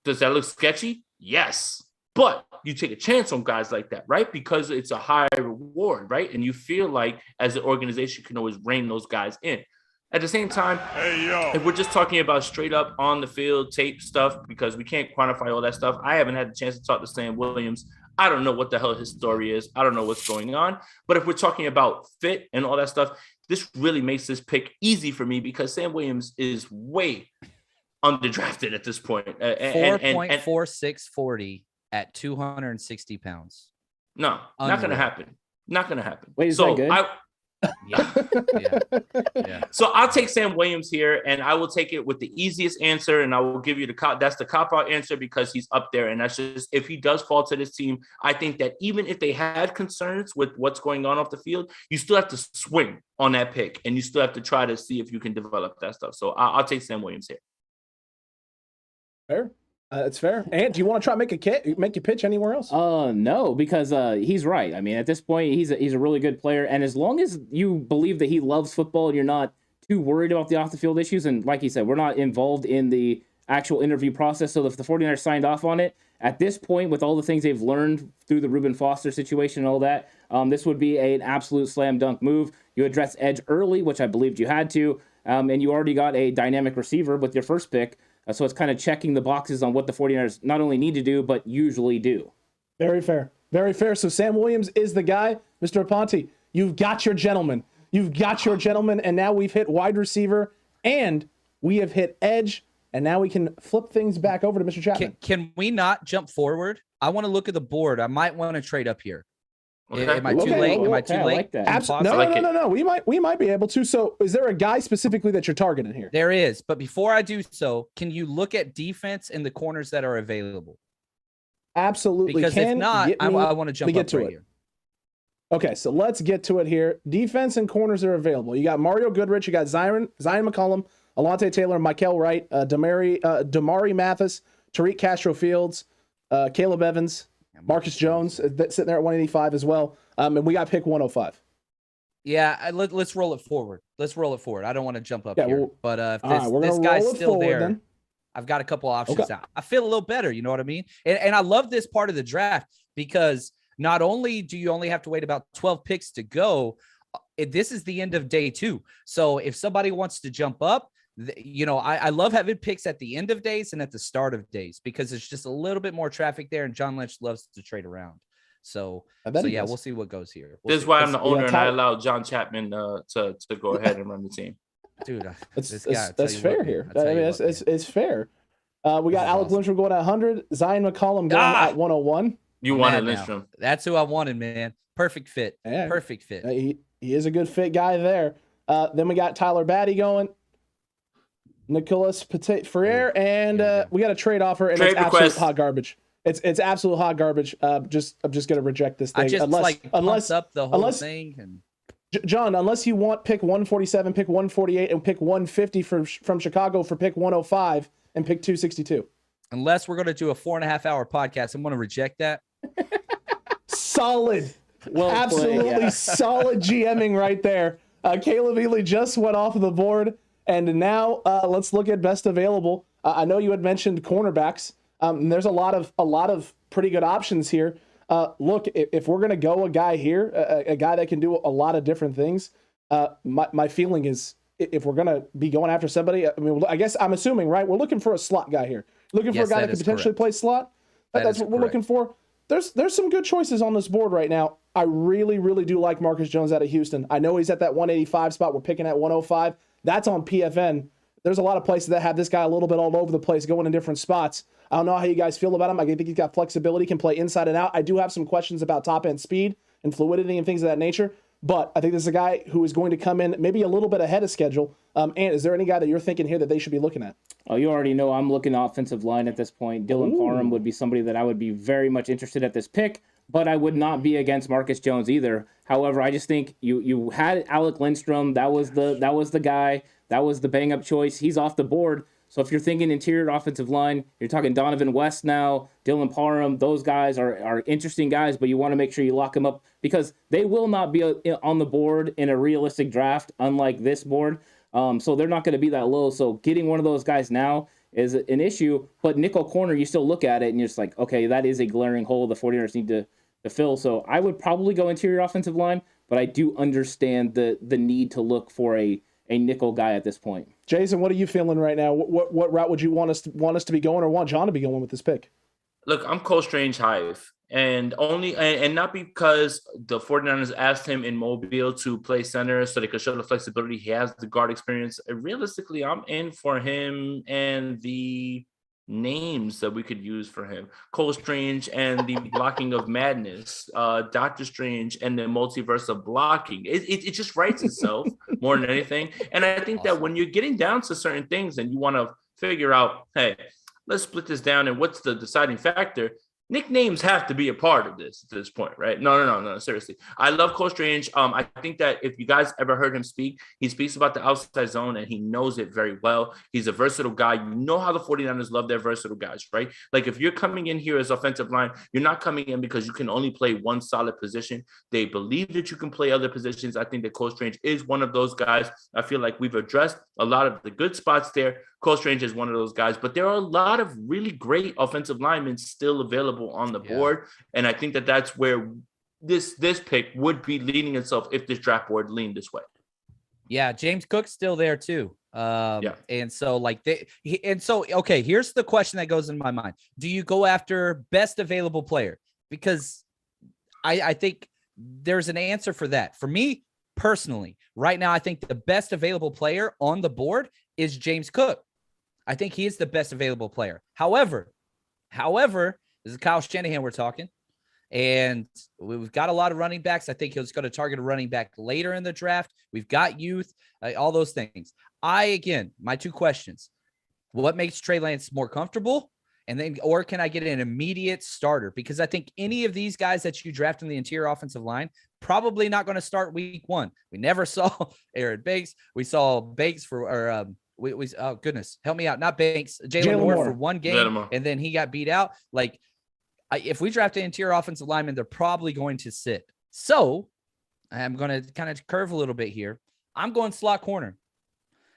Does that look sketchy? Yes. But you take a chance on guys like that, right? Because it's a high reward, right? And you feel like as an organization can always rein those guys in. At the same time, if we're just talking about straight up on the field tape stuff, because we can't quantify all that stuff, I haven't had the chance to talk to Sam Williams. I don't know what the hell his story is. I don't know what's going on. But if we're talking about fit and all that stuff, this really makes this pick easy for me because Sam Williams is way underdrafted at this point. 4.4640 at 260 pounds. No, not going to happen. Not going to happen. Wait, is that good? Yeah. So I'll take Sam Williams here, and I will take it with the easiest answer, and I will give you that's the cop-out answer because he's up there, and that's just if he does fall to this team, I think that even if they had concerns with what's going on off the field, you still have to swing on that pick, and you still have to try to see if you can develop that stuff. So I'll take Sam Williams here. Fair. It's fair. And do you want to try to make your pitch anywhere else? No, because he's right. I mean, at this point, he's a really good player, and as long as you believe that he loves football and you're not too worried about the off the field issues, and like you said, we're not involved in the actual interview process. So if the 49ers signed off on it at this point, with all the things they've learned through the Reuben Foster situation and all that, this would be an absolute slam dunk move. You address edge early, which I believed you had to, and you already got a dynamic receiver with your first pick. So it's kind of checking the boxes on what the 49ers not only need to do, but usually do. Very fair. Very fair. So Sam Williams is the guy. Mr. Aponte, you've got your gentleman. And now we've hit wide receiver, and we have hit edge, and now we can flip things back over to Mr. Chapman. Can we not jump forward? I want to look at the board. I might want to trade up here. Okay. Am I too late? Am I too late? Like that. No. We might be able to. So is there a guy specifically that you're targeting here? There is. But before I do so, can you look at defense and the corners that are available? Absolutely. Because if not, I want to jump up right here. Okay, so let's get to it here. Defense and corners are available. You got Mario Goodrich, you got Zion McCollum, Alontae Taylor, Michael Wright, Damari Mathis, Tariq Castro Fields, Caleb Evans, Marcus Jones sitting there at 185 as well. And we got pick 105. Yeah, let's roll it forward. I don't want to jump up here. But if this guy's still forward, there, then. I've got a couple options out. I feel a little better, you know what I mean? And I love this part of the draft because not only do you only have to wait about 12 picks to go, this is the end of day 2. So if somebody wants to jump up, I love having picks at the end of days and at the start of days because it's just a little bit more traffic there, and John Lynch loves to trade around. So we'll see what goes here. This is why I'm the owner, and I allow John Chapman to go ahead and run the team. Dude, that's fair here. I mean, it's fair. We got Alec Lindstrom going at 100, Zion McCollum going at 101. You wanted Lindstrom. That's who I wanted, man. Perfect fit. Yeah. Perfect fit. He is a good fit guy there. Then we got Tyler Batty going, Nicolas Petit-Frere, and we got a trade offer, and it's absolute hot garbage. It's absolute hot garbage. I'm just gonna reject this thing. Unless up the whole thing. And John, unless you want pick 147, pick 148, and pick 150 from Chicago for pick 105 and pick 262. Unless we're gonna do a 4.5 hour podcast, I'm gonna reject that. Solid. Absolutely solid GMing right there. Caleb Ely just went off of the board, and now let's look at best available. I know you had mentioned cornerbacks. And there's a lot of pretty good options here. Look, if we're going to go a guy here, a guy that can do a lot of different things, my feeling is if we're going to be going after somebody, I mean, I guess I'm assuming, right? We're looking for a slot guy here. Looking for a guy that can potentially play slot. That's what we're looking for. There's some good choices on this board right now. I really, really do like Marcus Jones out of Houston. I know he's at that 185 spot. We're picking at 105. That's on PFN. There's a lot of places that have this guy a little bit all over the place, going in different spots. I don't know how you guys feel about him. I think he's got flexibility, can play inside and out. I do have some questions about top-end speed and fluidity and things of that nature, but I think this is a guy who is going to come in maybe a little bit ahead of schedule. And is there any guy that you're thinking here that they should be looking at? Oh, you already know I'm looking offensive line at this point. Dylan Parham would be somebody that I would be very much interested at this pick, but I would not be against Marcus Jones either. However, I just think you had Alec Lindstrom. That was the guy. That was the bang-up choice. He's off the board. So if you're thinking interior offensive line, you're talking Donovan West now, Dylan Parham. Those guys are interesting guys, but you want to make sure you lock them up because they will not be on the board in a realistic draft, unlike this board. So they're not going to be that low. So getting one of those guys now is an issue. But nickel corner, you still look at it and you're just like, okay, that is a glaring hole the 49ers need to fill. So I would probably go interior offensive line, but I do understand the need to look for a nickel guy at this point. Jason, what are you feeling right now? What route would you want us to be going, or want John to be going with this pick? Look, I'm Cole Strange Hive, and not because the 49ers asked him in Mobile to play center so they could show the flexibility. He has the guard experience. Realistically, I'm in for him and the names that we could use for him. Cole Strange and the blocking of madness, Doctor Strange and the multiverse of blocking. It just writes itself more than anything. And I think that when you're getting down to certain things and you want to figure out, hey, let's split this down and what's the deciding factor, nicknames have to be a part of this at this point, right? No, seriously. I love Cole Strange. I think that if you guys ever heard him speak, he speaks about the outside zone and he knows it very well. He's a versatile guy. You know how the 49ers love their versatile guys, right? Like if you're coming in here as offensive line, you're not coming in because you can only play one solid position. They believe that you can play other positions. I think that Cole Strange is one of those guys. I feel like we've addressed a lot of the good spots there. Cole Strange is one of those guys, but there are a lot of really great offensive linemen still available on the board. And I think that that's where this pick would be leaning itself if this draft board leaned this way. Yeah, James Cook's still there too. And so okay, here's the question that goes in my mind. Do you go after best available player? Because I think there's an answer for that. For me personally, right now, I think the best available player on the board is James Cook. I think he is the best available player. However, this is Kyle Shanahan we're talking, and we've got a lot of running backs. I think he's going to target a running back later in the draft. We've got youth, all those things. Again, my two questions: what makes Trey Lance more comfortable, and then, or can I get an immediate starter? Because I think any of these guys that you draft in the interior offensive line probably not going to start week one. We never saw Aaron Banks. We saw Banks for oh goodness, help me out. Not Banks, Jalen Moore for one game, and then he got beat out. Like, if we draft an interior offensive lineman, they're probably going to sit. So I'm going to kind of curve a little bit here. I'm going slot corner,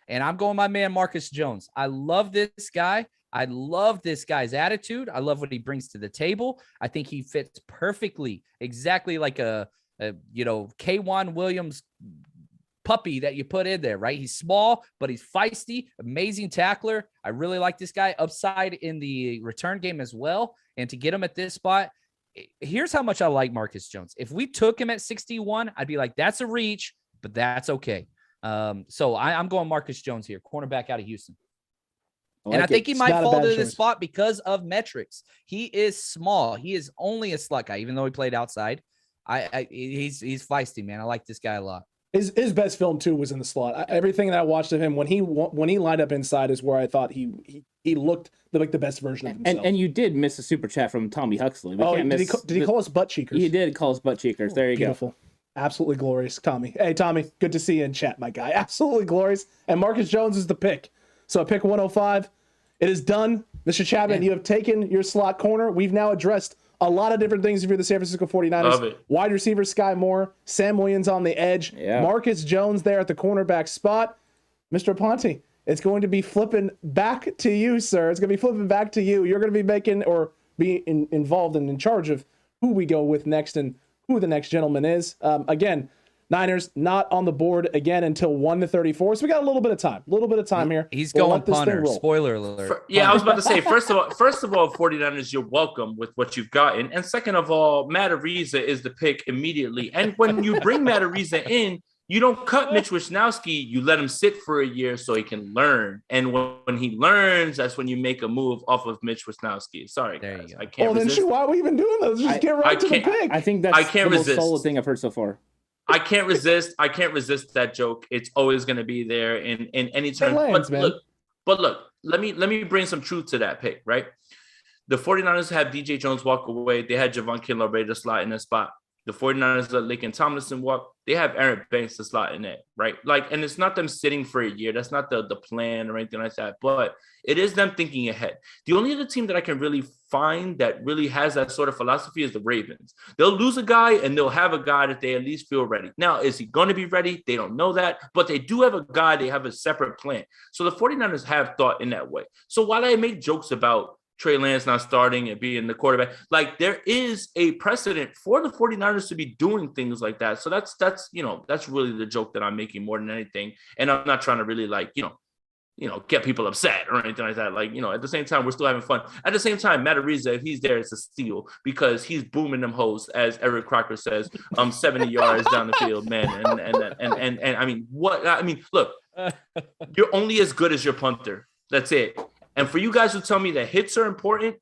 and I'm going my man Marcus Jones. I love this guy. I love this guy's attitude. I love what he brings to the table. I think he fits perfectly, exactly like a K'Wan Williams puppy that you put in there, right? He's small, but he's feisty, amazing tackler. I really like this guy. Upside in the return game as well. And to get him at this spot, here's how much I like Marcus Jones. If we took him at 61, I'd be like, that's a reach, but that's okay. So I'm going Marcus Jones here, cornerback out of Houston. I think he might fall to this spot because of metrics. He is small. He is only a slot guy, even though he played outside. He's feisty, man. I like this guy a lot. His best film too was in the slot. Everything that I watched of him when he lined up inside is where I thought he looked like the best version of himself. And you did miss a super chat from Tommy Huxley. Did he call us butt cheekers? He did call us butt cheekers. There you Beautiful. Absolutely glorious, Tommy. Hey, Tommy, good to see you in chat, my guy. Absolutely glorious. And Marcus Jones is the pick. So pick 105. It is done. Mr. Chapman, you have taken your slot corner. We've now addressed a lot of different things if you're the San Francisco 49ers. Love it. Wide receiver Sky Moore, Sam Williams on the edge, Marcus Jones there at the cornerback spot. Mr. Aponte, it's going to be flipping back to you, sir. It's going to be flipping back to you. You're going to be making or be involved and in charge of who we go with next and who the next gentleman is. Again, Niners not on the board again until 1-34. So we got a little bit of time here. He's We'll going let this thing punter. roll. Spoiler alert. I was about to say, first of all, 49ers, you're welcome with what you've gotten. And second of all, Matt Ariza is the pick immediately. And when you bring Matt Ariza in, you don't cut Mitch Wisnowski. You let him sit for a year so he can learn. And when he learns, that's when you make a move off of Mitch Wisnowski. Sorry, There guys. you go. I can't resist. Then why are we even doing this? Just get right to the pick. I think that's I can't the most resist. solid thing I've heard so far. I can't resist that joke. It's always going to be there in any term. But look, let me bring some truth to that pick, right? The 49ers have DJ Jones walk away. They had Javon Kinlaw ready to slot in that spot. The 49ers let Laken Tomlinson walk. They have Aaron Banks to slot in it, right? Like, and it's not them sitting for a year. That's not the plan or anything like that. But it is them thinking ahead. The only other team that I can really find that really has that sort of philosophy is the Ravens. They'll lose a guy and they'll have a guy that they at least feel ready. Now, is he going to be ready? They don't know that. But they do have a guy. They have a separate plan. So the 49ers have thought in that way. So while I make jokes about Trey Lance not starting and being the quarterback, like, there is a precedent for the 49ers to be doing things like that. So that's really the joke that I'm making more than anything. And I'm not trying to really get people upset or anything like that. Like, at the same time, we're still having fun. At the same time, Matt Ariza, if he's there, it's a steal because he's booming them hoes, as Eric Crocker says, 70 yards down the field, man. And I mean, look, you're only as good as your punter. That's it. And for you guys who tell me that hits are important,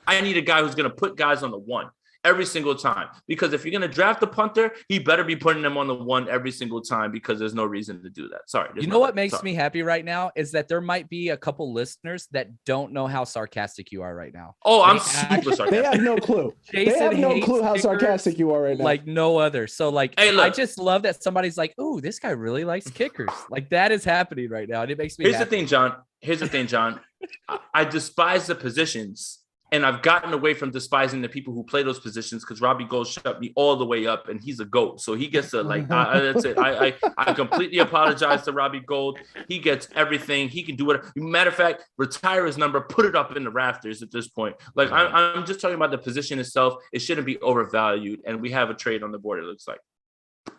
I need a guy who's going to put guys on the one every single time. Because if you're going to draft a punter, he better be putting them on the one every single time because there's no reason to do that. Sorry. You know what makes me happy right now is that there might be a couple listeners that don't know how sarcastic you are right now. Oh, I'm super sarcastic. They have no clue. They have no clue how sarcastic you are right now. Like no other. So hey, look, I just love that somebody's like, "Ooh, this guy really likes kickers." Like that is happening right now. And it makes me Here's happy. the thing, John. I despise the positions, and I've gotten away from despising the people who play those positions because Robbie Gold shut me all the way up, and he's a GOAT. So he gets to that's it. I completely apologize to Robbie Gold. He gets everything. He can do whatever. Matter of fact, retire his number, put it up in the rafters at this point. Like, I'm just talking about the position itself. It shouldn't be overvalued, and we have a trade on the board, it looks like.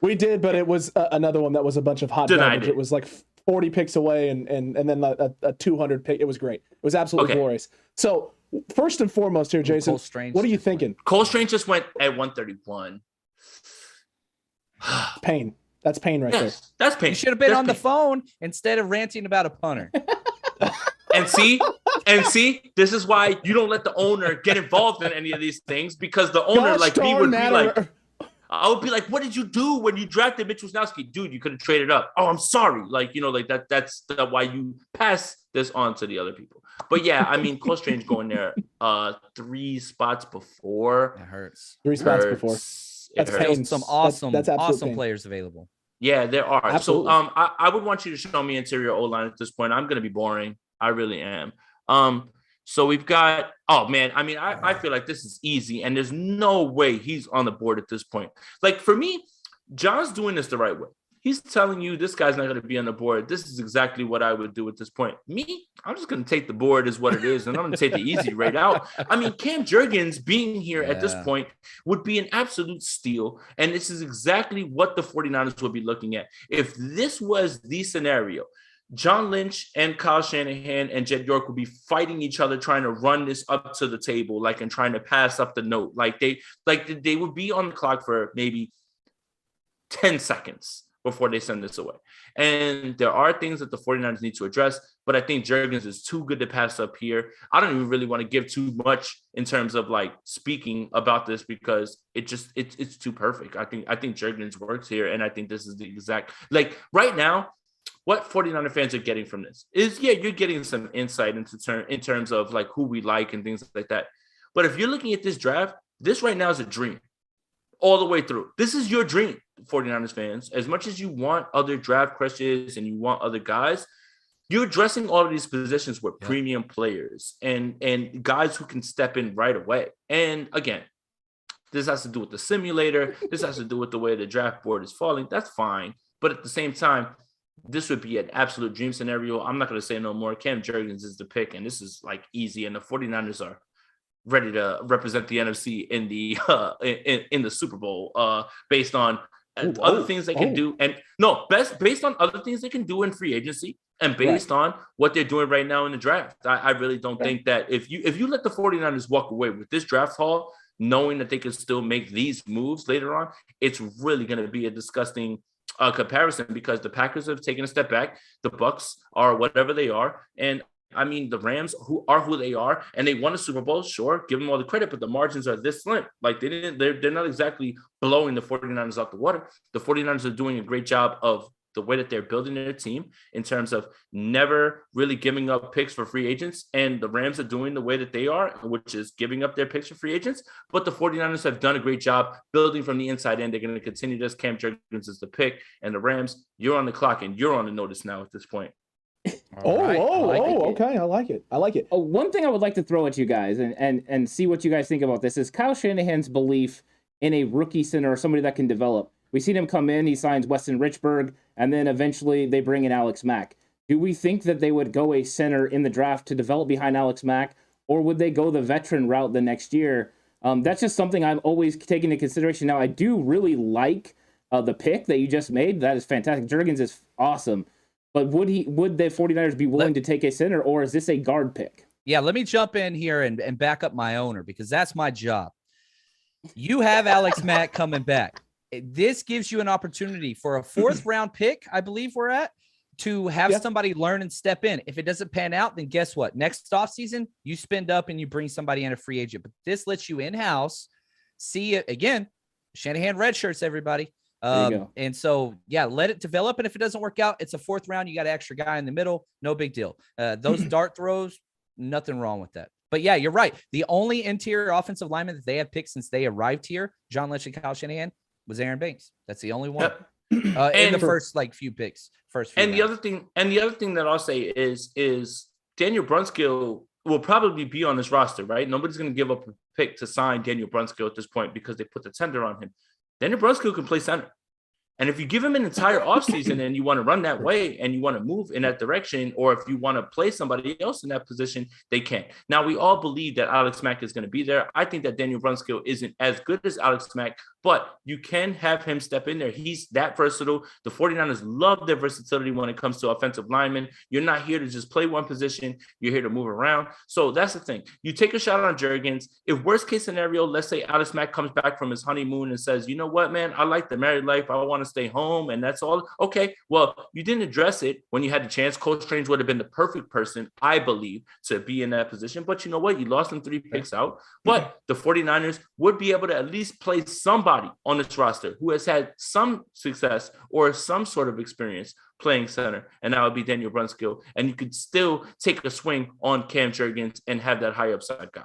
We did, but it was another one that was a bunch of hot garbage. It was like 40 picks away and then a 200 pick. It was great. It was absolutely glorious. So first and foremost here, Jason, what are you thinking? Cole Strange just went at 131. Pain. That's pain right there. That's pain. You should have been on the phone instead of ranting about a punter. And see, this is why you don't let the owner get involved in any of these things, because the owner, I would be like, what did you do when you drafted Mitch Wisnowski? Dude, you could have traded up. Oh, I'm sorry. That's why you pass this on to the other people. But yeah, I mean, Cole Strange going there 3 spots before. It hurts. 3 spots before. That's pain. Some awesome pain. players available. Yeah, there are. Absolutely. So I would want you to show me interior O-line at this point. I'm going to be boring. I really am. So we've got, oh man, I mean, I feel like this is easy, and there's no way he's on the board at this point. Like, for me, John's doing this the right way. He's telling you this guy's not going to be on the board. This is exactly what I would do at this point. Me, I'm just going to take the board as what it is, and I'm going to take the easy right out. I mean, Cam Jurgens being here at this point would be an absolute steal, and this is exactly what the 49ers would be looking at. If this was the scenario, John Lynch and Kyle Shanahan and Jed York would be fighting each other, trying to run this up to the table, and trying to pass up the note. They would be on the clock for maybe 10 seconds before they send this away. And there are things that the 49ers need to address, but I think Jurgens is too good to pass up here. I don't even really want to give too much in terms of speaking about this, because it's too perfect. I think Jurgens works here, and I think this is the exact, right now, what 49er fans are getting from this is, you're getting some insight in terms of who we like and things like that. But if you're looking at this draft, this right now is a dream all the way through. This is your dream, 49ers fans. As much as you want other draft crushes and you want other guys, you're addressing all of these positions with premium players and guys who can step in right away. And again, this has to do with the simulator. This has to do with the way the draft board is falling. That's fine. But at the same time, this would be an absolute dream scenario. I'm not going to say no more. Cam Jurgens is the pick, and this is easy. And the 49ers are ready to represent the NFC in the in the Super Bowl based on other things they can do. And no, based on other things they can do in free agency and based on what they're doing right now in the draft. I really don't think that if you let the 49ers walk away with this draft haul, knowing that they can still make these moves later on, it's really going to be a disgusting comparison, because the Packers have taken a step back. The Bucks are whatever they are. And I mean, the Rams who they are, and they won a Super Bowl, sure, give them all the credit, but the margins are this slim. Like they're not exactly blowing the 49ers out the water. The 49ers are doing a great job of the way that they're building their team in terms of never really giving up picks for free agents. And the Rams are doing the way that they are, which is giving up their picks for free agents. But the 49ers have done a great job building from the inside in. They're going to continue this. Cam Jurgens is the pick. And the Rams, you're on the clock and you're on the notice now at this point. Okay. I like it. One thing I would like to throw at you guys and see what you guys think about this is Kyle Shanahan's belief in a rookie center or somebody that can develop. We've seen him come in, he signs Weston Richburg, and then eventually they bring in Alex Mack. Do we think that they would go a center in the draft to develop behind Alex Mack, or would they go the veteran route the next year? That's just something I'm always taking into consideration. Now, I do really like the pick that you just made. That is fantastic. Jurgens is awesome. But would the 49ers be willing to take a center, or is this a guard pick? Yeah, let me jump in here and back up my owner, because that's my job. You have Alex Mack coming back. This gives you an opportunity for a 4th round pick, I believe we're at, to have somebody learn and step in. If it doesn't pan out, then guess what? Next offseason, you spend up and you bring somebody in, a free agent. But this lets you in-house see it again. Shanahan red shirts, everybody. And so, let it develop. And if it doesn't work out, it's a 4th round. You got an extra guy in the middle. No big deal. Those dart throws, nothing wrong with that. But yeah, you're right. The only interior offensive lineman that they have picked since they arrived here, John Lynch and Kyle Shanahan, was Aaron Banks. That's the only one. In the first few picks. The other thing that I'll say is Daniel Brunskill will probably be on this roster, right? Nobody's going to give up a pick to sign Daniel Brunskill at this point because they put the tender on him. Daniel Brunskill can play center. And if you give him an entire offseason and you want to run that way and you want to move in that direction, or if you want to play somebody else in that position, they can. Now, we all believe that Alex Mack is going to be there. I think that Daniel Brunskill isn't as good as Alex Mack, but you can have him step in there. He's that versatile. The 49ers love their versatility when it comes to offensive linemen. You're not here to just play one position. You're here to move around. So that's the thing. You take a shot on Jurgens. If worst case scenario, let's say Alex Mack comes back from his honeymoon and says, you know what, man, I like the married life. I want to stay home, and that's all. Okay, well, you didn't address it when you had the chance. Coach Strange would have been the perfect person, I believe, to be in that position. But you know what? You lost them 3 picks out. But the 49ers would be able to at least play somebody on this roster who has had some success or some sort of experience playing center, and that would be Daniel Brunskill. And you could still take a swing on Cam Jurgens and have that high upside guy.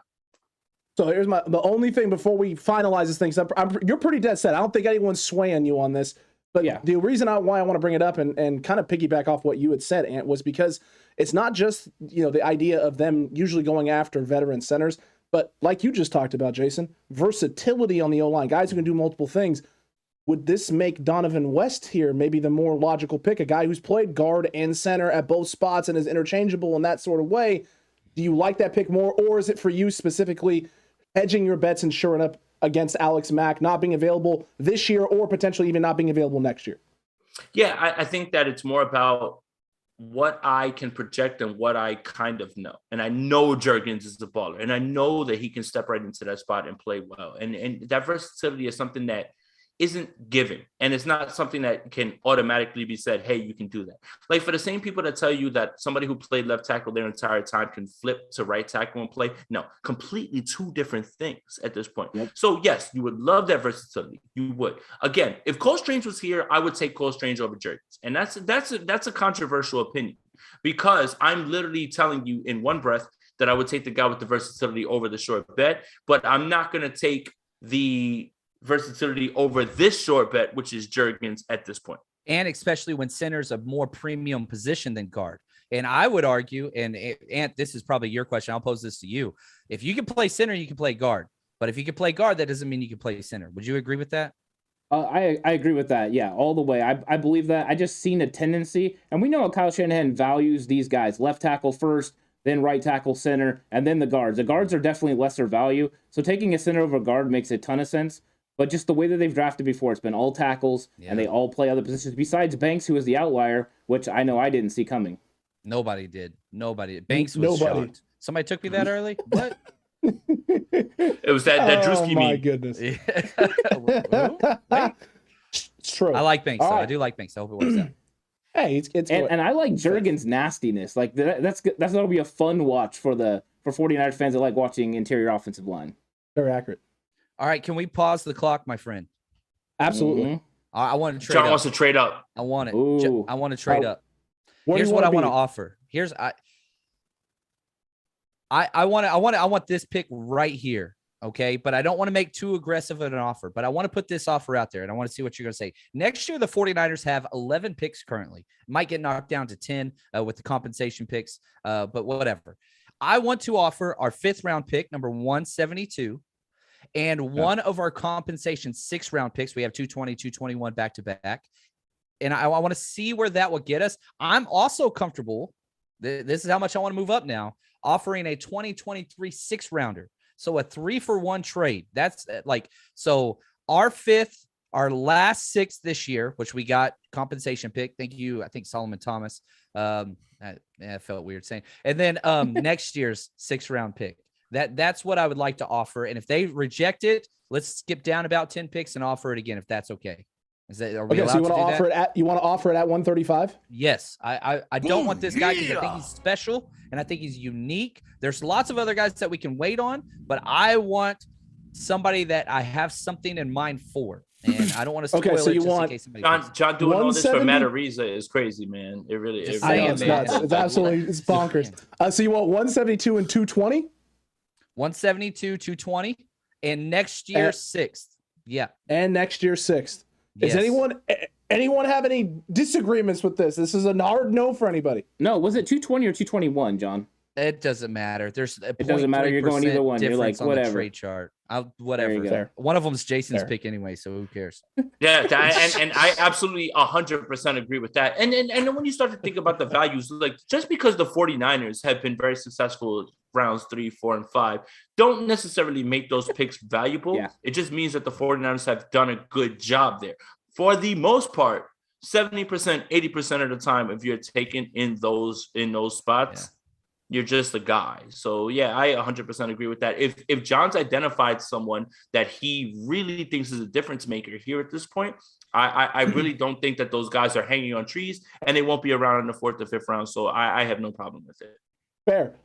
So here's the only thing before we finalize this thing. So you're pretty dead set. I don't think anyone's swaying you on this. But the reason why I want to bring it up and kind of piggyback off what you had said, Ant, was because it's not just the idea of them usually going after veteran centers, but like you just talked about, Jason, versatility on the O-line, guys who can do multiple things. Would this make Donovan West here maybe the more logical pick, a guy who's played guard and center at both spots and is interchangeable in that sort of way? Do you like that pick more, or is it for you specifically hedging your bets and shoring up against Alex Mack not being available this year or potentially even not being available next year? Yeah, I think that it's more about what I can project and what I kind of know. And I know Jurgens is the baller, and I know that he can step right into that spot and play well. And that versatility is something that isn't given, and it's not something that can automatically be said, hey, you can do that. Like, for the same people that tell you that somebody who played left tackle their entire time can flip to right tackle and play, no, completely 2 different things at this point. Yep. So yes, you would love that versatility. You would. Again, if Cole Strange was here, I would take Cole Strange over Jurgens, and that's a controversial opinion, because I'm literally telling you in one breath that I would take the guy with the versatility over the short bet, but I'm not going to take the versatility over this short bet, which is Jurgens at this point. And especially when center's a more premium position than guard. And I would argue, and Ant, this is probably your question, I'll pose this to you. If you can play center, you can play guard. But if you can play guard, that doesn't mean you can play center. Would you agree with that? I agree with that. Yeah, all the way. I believe that. I just seen a tendency, and we know how Kyle Shanahan values these guys. Left tackle first, then right tackle, center, and then the guards. The guards are definitely lesser value. So taking a center over a guard makes a ton of sense. But just the way that they've drafted before, it's been all tackles, and they all play other positions. Besides Banks, who was the outlier, which I know I didn't see coming. Nobody did. Nobody. Banks was shocked. Somebody took me that early? What? It was that Drewski meme. Oh, my goodness. It's true. I like Banks, though. All right. I do like Banks. I hope it works out. Hey, it's and I like Jurgen's nastiness. Like that's gonna be a fun watch for 49ers fans that like watching interior offensive line. very accurate. All right, can we pause the clock, my friend? Absolutely. Mm-hmm. I want to trade John up. wants to trade up. I want it. Ooh. I want to trade up. Here's What I want to offer. I want this pick right here. Okay. But I don't want to make too aggressive of an offer, but I want to put this offer out there and I want to see what you're going to say. Next year, the 49ers have 11 picks currently. Might get knocked down to 10 with the compensation picks, but whatever. I want to offer our 5th round pick, number 172, and one of our compensation 6th round picks. We have 220, 221 back to back. And I want to see where that will get us. I'm also comfortable. This is how much I want to move up now, offering a 2023 6th rounder. So a 3-for-1 trade. That's like, so our 5th, our last 6th this year, which we got compensation pick. Thank you. I think Solomon Thomas. It felt weird saying. And then next year's 6th round pick. That's what I would like to offer. And if they reject it, let's skip down about 10 picks and offer it again if that's okay. Are we Okay, so you want to offer it at 135? Yes. I don't want this guy because I think he's special and I think he's unique. There's lots of other guys that we can wait on, but I want somebody that I have something in mind for. And I don't want to spoil Okay, so it you just want in case somebody John doing all this for 170? Matt Ariza is crazy, man. It really is. I know, saying, it's man. nuts. It's absolutely, it's bonkers. So you want 172 and 220? 172, 220, and next year 6th. Yeah. And next year 6th. Yes. Does anyone have any disagreements with this? This is a hard no for anybody. No, was it 220 or 221, John? It doesn't matter. There's a It doesn't matter. You're going either one. You're like, on the whatever. trade chart. There Whatever. you go. One of them's Jason's Fair. pick anyway, so who cares? Yeah, and I absolutely 100% agree with that. And then when you start to think about the values, like just because the 49ers have been very successful rounds 3, 4, and 5, don't necessarily make those picks valuable. Yeah. It just means that the 49ers have done a good job there. For the most part, 70%, 80% of the time, if you're taken in those spots, you're just a guy. So yeah, I 100% agree with that. If John's identified someone that he really thinks is a difference maker here at this point, I really don't think that those guys are hanging on trees and they won't be around in the 4th or 5th round. So I have no problem with it. Fair.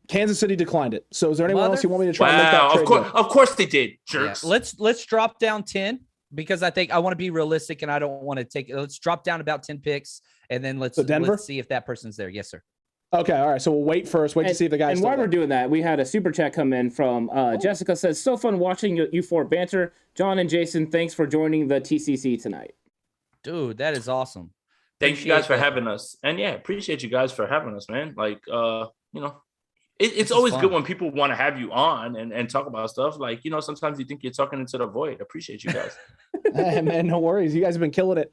Kansas City declined it. So is there anyone else you want me to try and make that trade? Of course they did, Yeah. jerks. Let's drop down 10 because I think I want to be realistic and I don't want to take. Let's drop down about 10 picks and then let's see if that person's there. Yes, sir. Okay, all right. So we'll wait first. Wait to see if the guy's And still while there. we're doing that, we had a super chat come in from Jessica. Says, so fun watching you four banter. John and Jason, thanks for joining the TCC tonight. Dude, that is awesome. Thank you guys for having us. And yeah, appreciate you guys for having us, man. Like, it's always good when people want to have you on and talk about stuff. Like, sometimes you think you're talking into the void. Appreciate you guys. Hey, man, no worries. You guys have been killing it.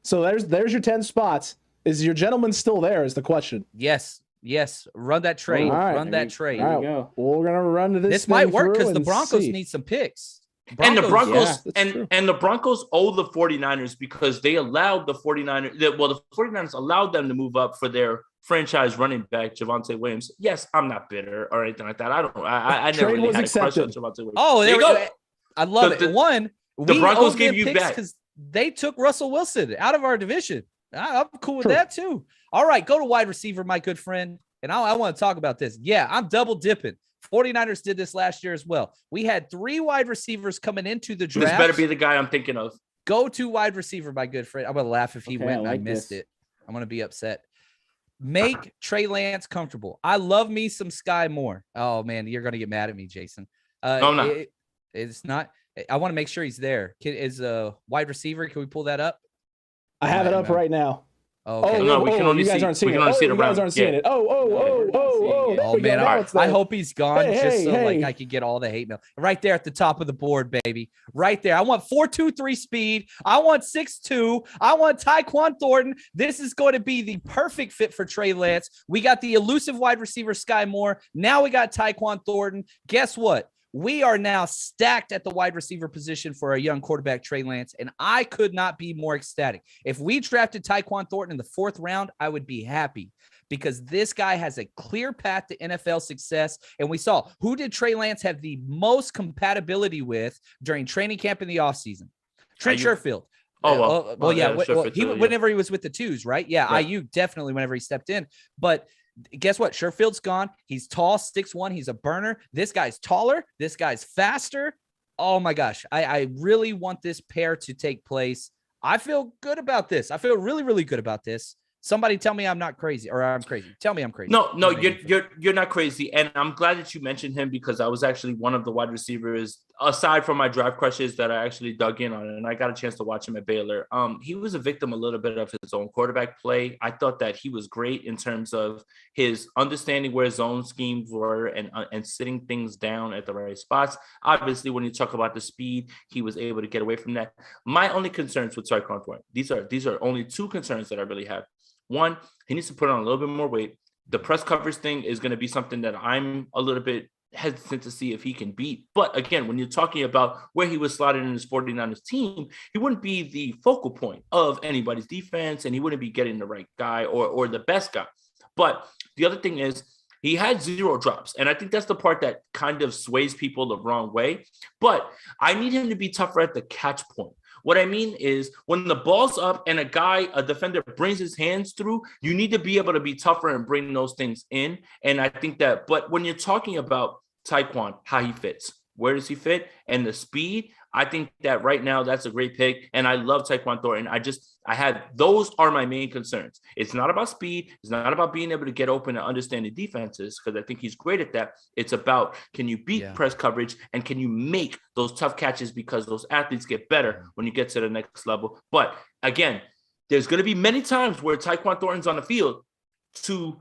So there's your 10 spots. Is your gentleman still there is the question. Yes. Run that trade. All right. Run that trade. All right. go. We're going to run to This might work because the Broncos need some picks. And the Broncos true. and the Broncos owe the 49ers because they allowed the 49ers. The 49ers allowed them to move up for their franchise running back, Javonte Williams. Yes, I'm not bitter or anything like that. I never really had a crush on Javonte Williams. Oh, there you go. I love it. The Broncos gave you back because they took Russell Wilson out of our division. I'm cool with True. that too. All right, go to wide receiver, my good friend. And I want to talk about this. Yeah, I'm double dipping. 49ers did this last year as well. We had 3 wide receivers coming into the draft. This better be the guy I'm thinking of. Go to wide receiver, my good friend. I'm going to laugh if he went and I like missed this. it. I'm going to be upset. Make Trey Lance comfortable. I love me some Sky Moore. Oh, man, you're going to get mad at me, Jason. No, I'm not. It's not. I want to make sure he's there. Is a wide receiver. Can we pull that up? I have it up right now. Okay. No, we can only you guys see- aren't seeing we it. can only see the you guys round. aren't seeing Yeah. it. Oh, there Oh we go. man, Now it's I there. hope he's gone just so like Hey. I could get all the hate mail. Right there at the top of the board, baby. Right there. I want 4.23 speed. I want 6'2". I want Tyquan Thornton. This is going to be the perfect fit for Trey Lance. We got the elusive wide receiver Sky Moore. Now we got Tyquan Thornton. Guess what? We are now stacked at the wide receiver position for our young quarterback, Trey Lance, and I could not be more ecstatic. If we drafted Tyquan Thornton in the 4th round, I would be happy because this guy has a clear path to NFL success. And we saw who did Trey Lance have the most compatibility with during training camp in the offseason? Trent Sherfield. Whenever he was with the 2s, right? Yeah, right. Ayuk definitely whenever he stepped in. But guess what? Sherfield's gone. He's tall, 6'1". He's a burner. This guy's taller. This guy's faster. Oh my gosh. I really want this pair to take place. I feel good about this. I feel really, really good about this. Somebody tell me I'm not crazy or I'm crazy. Tell me I'm crazy. No, you're not crazy. And I'm glad that you mentioned him because I was actually one of the wide receivers aside from my draft crushes that I actually dug in on, and I got a chance to watch him at Baylor. He was a victim a little bit of his own quarterback play. I thought that he was great in terms of his understanding where zone schemes were and sitting things down at the right spots. Obviously, when you talk about the speed, he was able to get away from that. My only concerns with Tyquan Thornton, these are only 2 concerns that I really have. One, he needs to put on a little bit more weight. The press coverage thing is going to be something that I'm a little bit hesitant to see if he can beat. But again, when you're talking about where he was slotted in his 49ers team, he wouldn't be the focal point of anybody's defense, and he wouldn't be getting the right guy or the best guy. But the other thing is he had 0 drops, and I think that's the part that kind of sways people the wrong way. But I need him to be tougher at the catch point. What I mean is when the ball's up and a defender brings his hands through, you need to be able to be tougher and bring those things in. And I think that, but when you're talking about Tyquan, how he fits, where does he fit, and the speed, I think that right now that's a great pick. And I love Tyquan Thornton. Those are my main concerns. It's not about speed. It's not about being able to get open and understanding defenses, because I think he's great at that. It's about, can you beat press coverage and can you make those tough catches, because those athletes get better when you get to the next level. But again, there's going to be many times where Tyquan Thornton's on the field to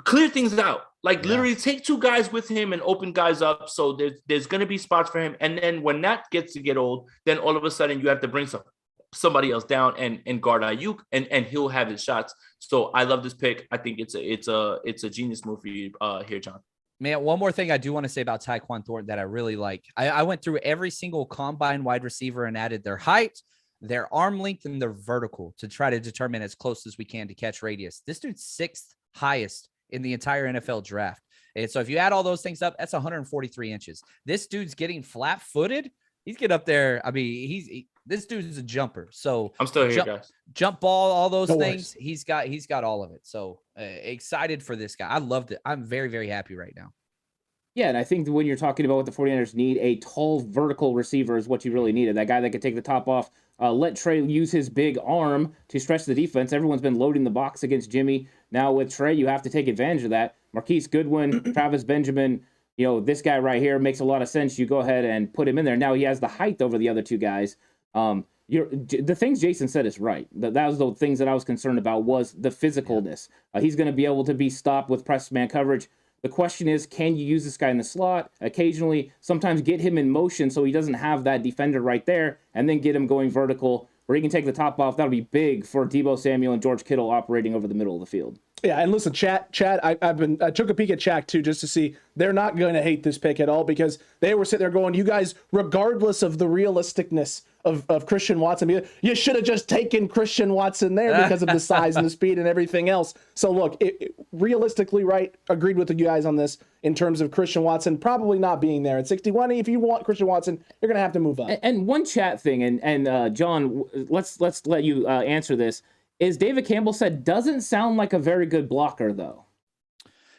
clear things out. Literally take 2 guys with him and open guys up. So there's going to be spots for him. And then when that gets to get old, then all of a sudden you have to bring somebody else down and guard Ayuk, and he'll have his shots. So I love this pick. I think it's a genius move for you here, John. Man, one more thing I do want to say about Tyquan Thornton that I really like. I went through every single combine wide receiver and added their height, their arm length, and their vertical to try to determine as close as we can to catch radius. This dude's 6th highest in the entire NFL draft. And so if you add all those things up, that's 143 inches. This dude's getting flat-footed. He's getting up there. I mean, this dude's a jumper. So I'm still here, guys. Jump ball, all those things. He's got all of it. So excited for this guy. I loved it. I'm very, very happy right now. Yeah, and I think when you're talking about what the 49ers need, a tall vertical receiver is what you really needed. That guy that could take the top off, let Trey use his big arm to stretch the defense. Everyone's been loading the box against Jimmy. Now with Trey, you have to take advantage of that. Marquise Goodwin, Travis Benjamin, this guy right here makes a lot of sense. You go ahead and put him in there. Now he has the height over the other 2 guys. The things Jason said is right. That was the things that I was concerned about, was the physicalness. He's going to be able to be stopped with press man coverage. The question is, can you use this guy in the slot? Occasionally, sometimes get him in motion so he doesn't have that defender right there, and then get him going vertical where he can take the top off. That'll be big for Deebo Samuel and George Kittle operating over the middle of the field. Yeah, and listen, Chad, I took a peek at Shaq too, just to see they're not going to hate this pick at all, because they were sitting there going, you guys, regardless of the realisticness of Christian Watson, you should have just taken Christian Watson there because of the size and the speed and everything else. So look, realistically, right, agreed with you guys on this in terms of Christian Watson probably not being there at 61. If you want Christian Watson, you're going to have to move up. And one chat thing, and John, let's let you answer this. Is David Campbell said doesn't sound like a very good blocker though.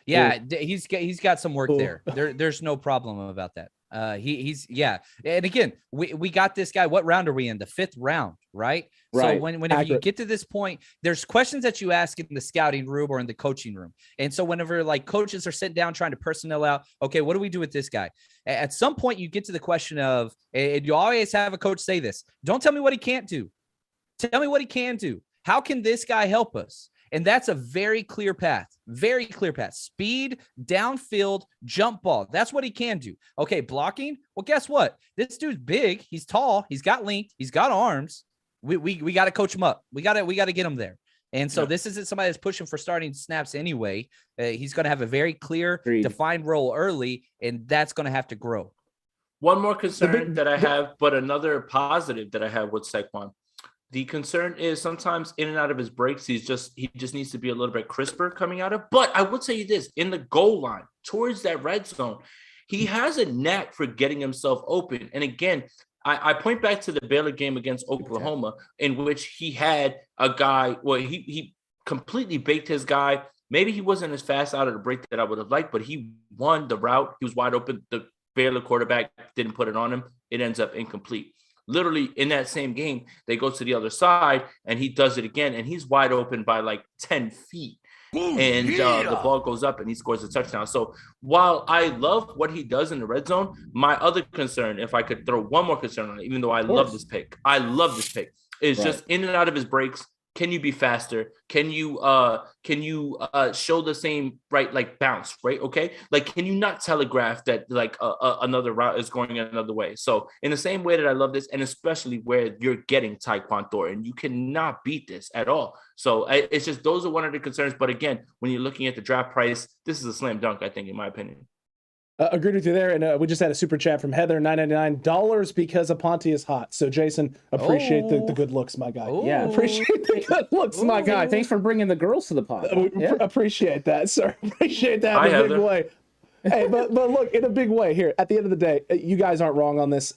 Yeah, he's got some work there. There's no problem about that. He's and again, we got this guy. What round are we in? The 5th round, right? So whenever you get to this point, there's questions that you ask in the scouting room or in the coaching room. And so whenever coaches are sitting down trying to personnel out, okay, what do we do with this guy? At some point you get to the question of, and you always have a coach say this, don't tell me what he can't do. Tell me what he can do. How can this guy help us? And that's a very clear path. Speed, downfield, jump ball. That's what he can do. Okay, blocking. Well, guess what? This dude's big. He's tall. He's got length. He's got arms. We got to coach him up. We got to get him there. And so this isn't somebody that's pushing for starting snaps anyway. He's going to have a very clear, defined role early, and that's going to have to grow. One more concern that I have, but another positive that I have with Saquon. The concern is sometimes in and out of his breaks, he just needs to be a little bit crisper coming out of. But I would say this, in the goal line, towards that red zone, he has a knack for getting himself open. And again, I point back to the Baylor game against Oklahoma, in which he had a guy, well, he completely baked his guy. Maybe he wasn't as fast out of the break that I would have liked, but he won the route. He was wide open. The Baylor quarterback didn't put it on him. It ends up incomplete. Literally in that same game, they go to the other side and he does it again. And he's wide open by like 10 feet. And the ball goes up and he scores a touchdown. So while I love what he does in the red zone, my other concern, if I could throw one more concern on it, even though I love this pick, is just in and out of his breaks. Can you be faster? Can you show the same bounce, right? Okay, can you not telegraph that another route is going another way? So in the same way that I love this, and especially where you're getting Tyquan Thornton, you cannot beat this at all. So it's just those are one of the concerns. But again, when you're looking at the draft price, this is a slam dunk, I think, in my opinion. Agreed with you there. And we just had a super chat from Heather, $9.99 because Aponte is hot. So, Jason, appreciate the good looks, my guy. Yeah. Appreciate the good looks, my guy. Thanks for bringing the girls to the pod. Appreciate that, sir. Appreciate that in a big way. Hey, but look, in a big way here, at the end of the day, you guys aren't wrong on this.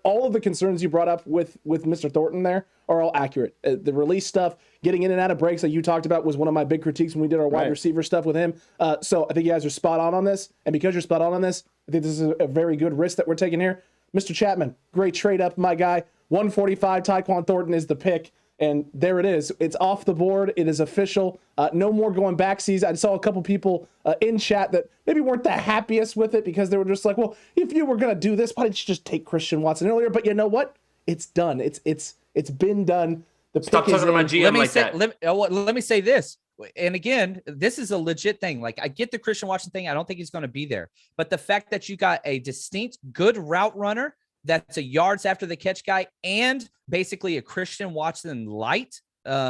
All of the concerns you brought up with Mr. Thornton there are all accurate. The release stuff, getting in and out of breaks like you talked about was one of my big critiques when we did our wide receiver stuff with him. So I think you guys are spot on this. And because you're spot on this, I think this is a very good risk that we're taking here. Mr. Chapman, great trade up, my guy. 145, Tyquan Thornton is the pick. And there it is. It's off the board. It is official. No more going back seas. I saw a couple people in chat that maybe weren't the happiest with it because they were just like, well, if you were going to do this, why didn't you just take Christian Watson earlier? But you know what? It's done. It's been done. The Stop pick talking to my GM like that. Let me say this. And again, this is a legit thing. I get the Christian Watson thing. I don't think he's going to be there. But the fact that you got a distinct good route runner that's a yards after the catch guy and basically a Christian Watson light,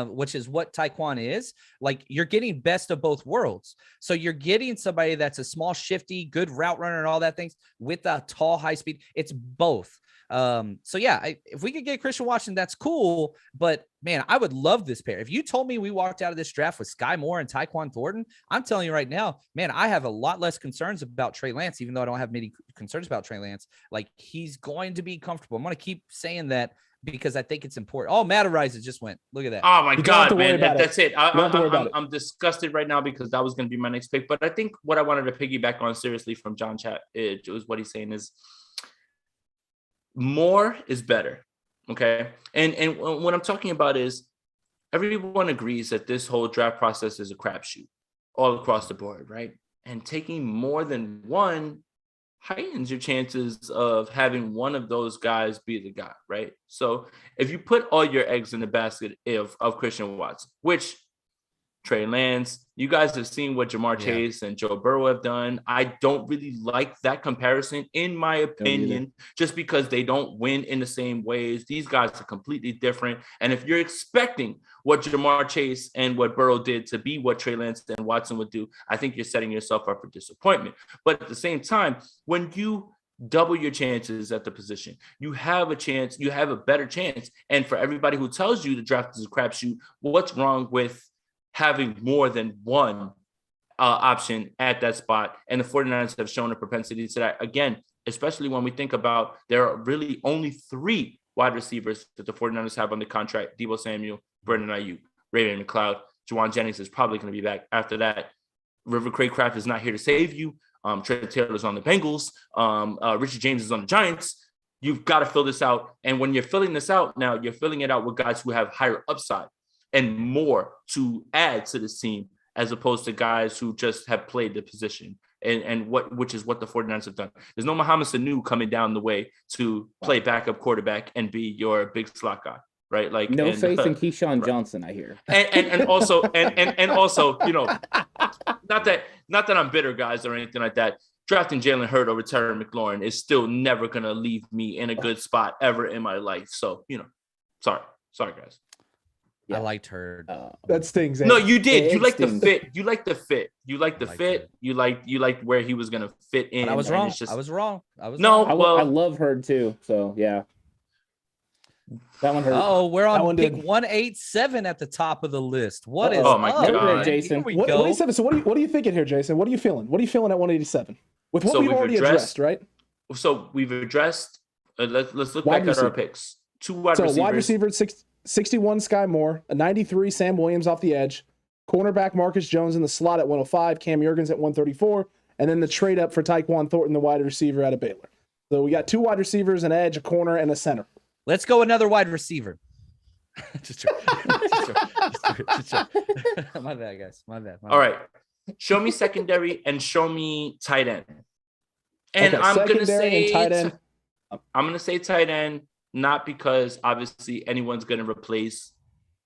which is what Tyquan is, you're getting best of both worlds. So you're getting somebody that's a small, shifty, good route runner and all that things with a tall, high speed. It's both. So yeah, if we could get Christian Watson, that's cool. But man, I would love this pair. If you told me we walked out of this draft with Sky Moore and Tyquan Thornton, I'm telling you right now, man, I have a lot less concerns about Trey Lance, even though I don't have many concerns about Trey Lance. He's going to be comfortable. I'm going to keep saying that because I think it's important. Oh, Matt Ariza just went. Look at that. Oh my God, man. That's it. I'm disgusted right now because that was going to be my next pick. But I think what I wanted to piggyback on seriously from John Chat, it was what he's saying is, more is better. Okay. And what I'm talking about is everyone agrees that this whole draft process is a crapshoot all across the board, right? And taking more than one heightens your chances of having one of those guys be the guy, right? So if you put all your eggs in the basket of Christian Watson, which Trey Lance, you guys have seen what Jamar Chase and Joe Burrow have done. I don't really like that comparison, in my opinion, just because they don't win in the same ways. These guys are completely different. And if you're expecting what Jamar Chase and what Burrow did to be what Trey Lance and Watson would do, I think you're setting yourself up for disappointment. But at the same time, when you double your chances at the position, you have a chance, you have a better chance. And for everybody who tells you the draft is a crapshoot, what's wrong with having more than one option at that spot? And the 49ers have shown a propensity to that. Again, especially when we think about there are really only 3 wide receivers that the 49ers have under contract: Deebo Samuel, Brandon Ayuk, Raven McLeod. Juwan Jennings is probably going to be back after that. River Craycraft is not here to save you. Trey Taylor's on the Bengals. Richard James is on the Giants. You've got to fill this out. And when you're filling this out now, you're filling it out with guys who have higher upside and more to add to this team, as opposed to guys who just have played the position, which is what the 49ers have done. There's no Mohamed Sanu coming down the way to play backup quarterback and be your big slot guy. right? Like No and, faith in Keyshawn right. Johnson, I hear. And also and also, you know, not that I'm bitter, guys, or anything like that. Drafting Jalen Hurd over Terry McLaurin is still never gonna leave me in a good spot ever in my life. So, you know, sorry, guys. Yeah. I liked Hurd. That stings. No, you did. You like the stings. fit. You like the fit. You like the fit. You liked where he was gonna fit in. But I was wrong. Just... I was wrong. I love Hurd too. So yeah. That one hurt. Oh, we're on pick 187 at the top of the list. What is oh my up, God, Jason? What 187? So what are you thinking here, Jason? What are you feeling? What are you feeling at 187? With what we've already addressed, right? So we've addressed. Let's look back at our picks. 2 wide receivers. Wide receiver 61 Sky Moore, a 93 Sam Williams off the edge, cornerback Marcus Jones in the slot at 105, Cam Jurgens at 134, and then the trade up for Tyquan Thornton, the wide receiver out of Baylor. So we got 2 wide receivers, an edge, a corner, and a center. Let's go another wide receiver. Just my bad, guys. My bad. All right. Show me secondary and show me tight end. And okay, I'm gonna say tight end. I'm gonna say tight end, not because obviously anyone's gonna replace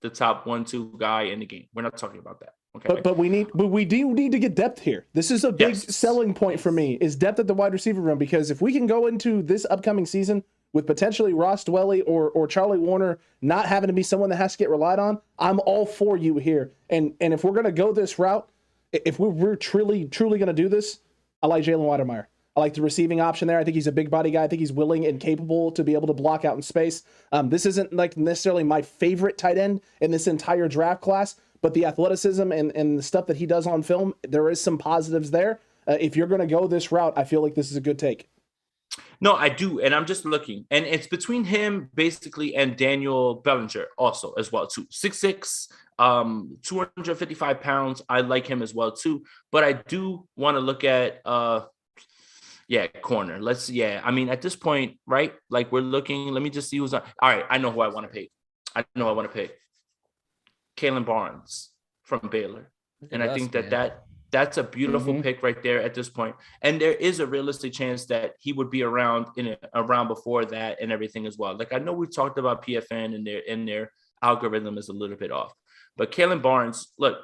the top 1-2 guy in the game. We're not talking about that. Okay. But we do need to get depth here. This is a big selling point for me, is depth at the wide receiver room, because if we can go into this upcoming season with potentially Ross Dwelly or Charlie Warner not having to be someone that has to get relied on, I'm all for you here. And if we're going to go this route, if we're truly going to do this, I like Jalen Weidemeyer. I like the receiving option there. I think he's a big body guy. I think he's willing and capable to be able to block out in space. This isn't like necessarily my favorite tight end in this entire draft class, but the athleticism and the stuff that he does on film, there is some positives there. If you're going to go this route, I feel like this is a good take. No, I do. And I'm just looking. And it's between him basically and Daniel Bellinger also as well too. 6'6", 255 pounds. I like him as well too. But I do want to look at corner. I mean, at this point, right? Like we're looking, let me just see who's on. All right, I know who I want to pick. Kalen Barnes from Baylor. And I think that's a beautiful pick right there at this point. And there is a realistic chance that he would be around before that and everything as well. Like I know we talked about PFN and their algorithm is a little bit off. But Kalen Barnes, look,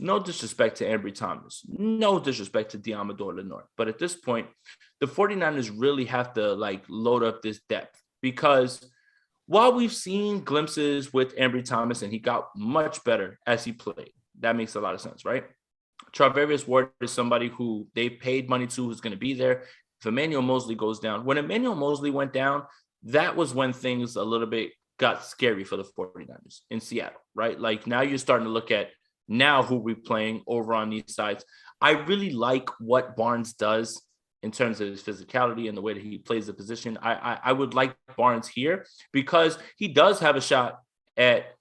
no disrespect to Ambry Thomas, no disrespect to Diamador Lenore. But at this point, the 49ers really have to like load up this depth, because while we've seen glimpses with Ambry Thomas and he got much better as he played, that makes a lot of sense, right? Travarius Ward is somebody who they paid money to, who's going to be there. If Emmanuel Mosley goes down, when Emmanuel Mosley went down, that was when things a little bit got scary for the 49ers in Seattle, right? Like now you're starting to look at now who we're playing over on these sides. I really like what Barnes does in terms of his physicality and the way that he plays the position. I would like Barnes here because he does have a shot at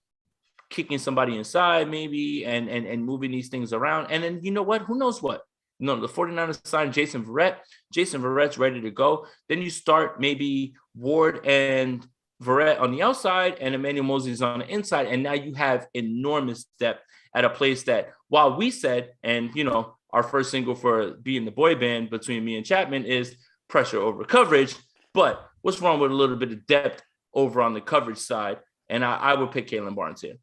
kicking somebody inside maybe and moving these things around. And then, you know what? Who knows what? No, the 49ers signed Jason Verrett. Jason Verrett's ready to go. Then you start maybe Ward and Verrett on the outside and Emmanuel Mosley's on the inside. And now you have enormous depth at a place that, while we said, and, you know, our first single for being the boy band between me and Chapman is pressure over coverage. But what's wrong with a little bit of depth over on the coverage side? And I would pick Kalen Barnes here.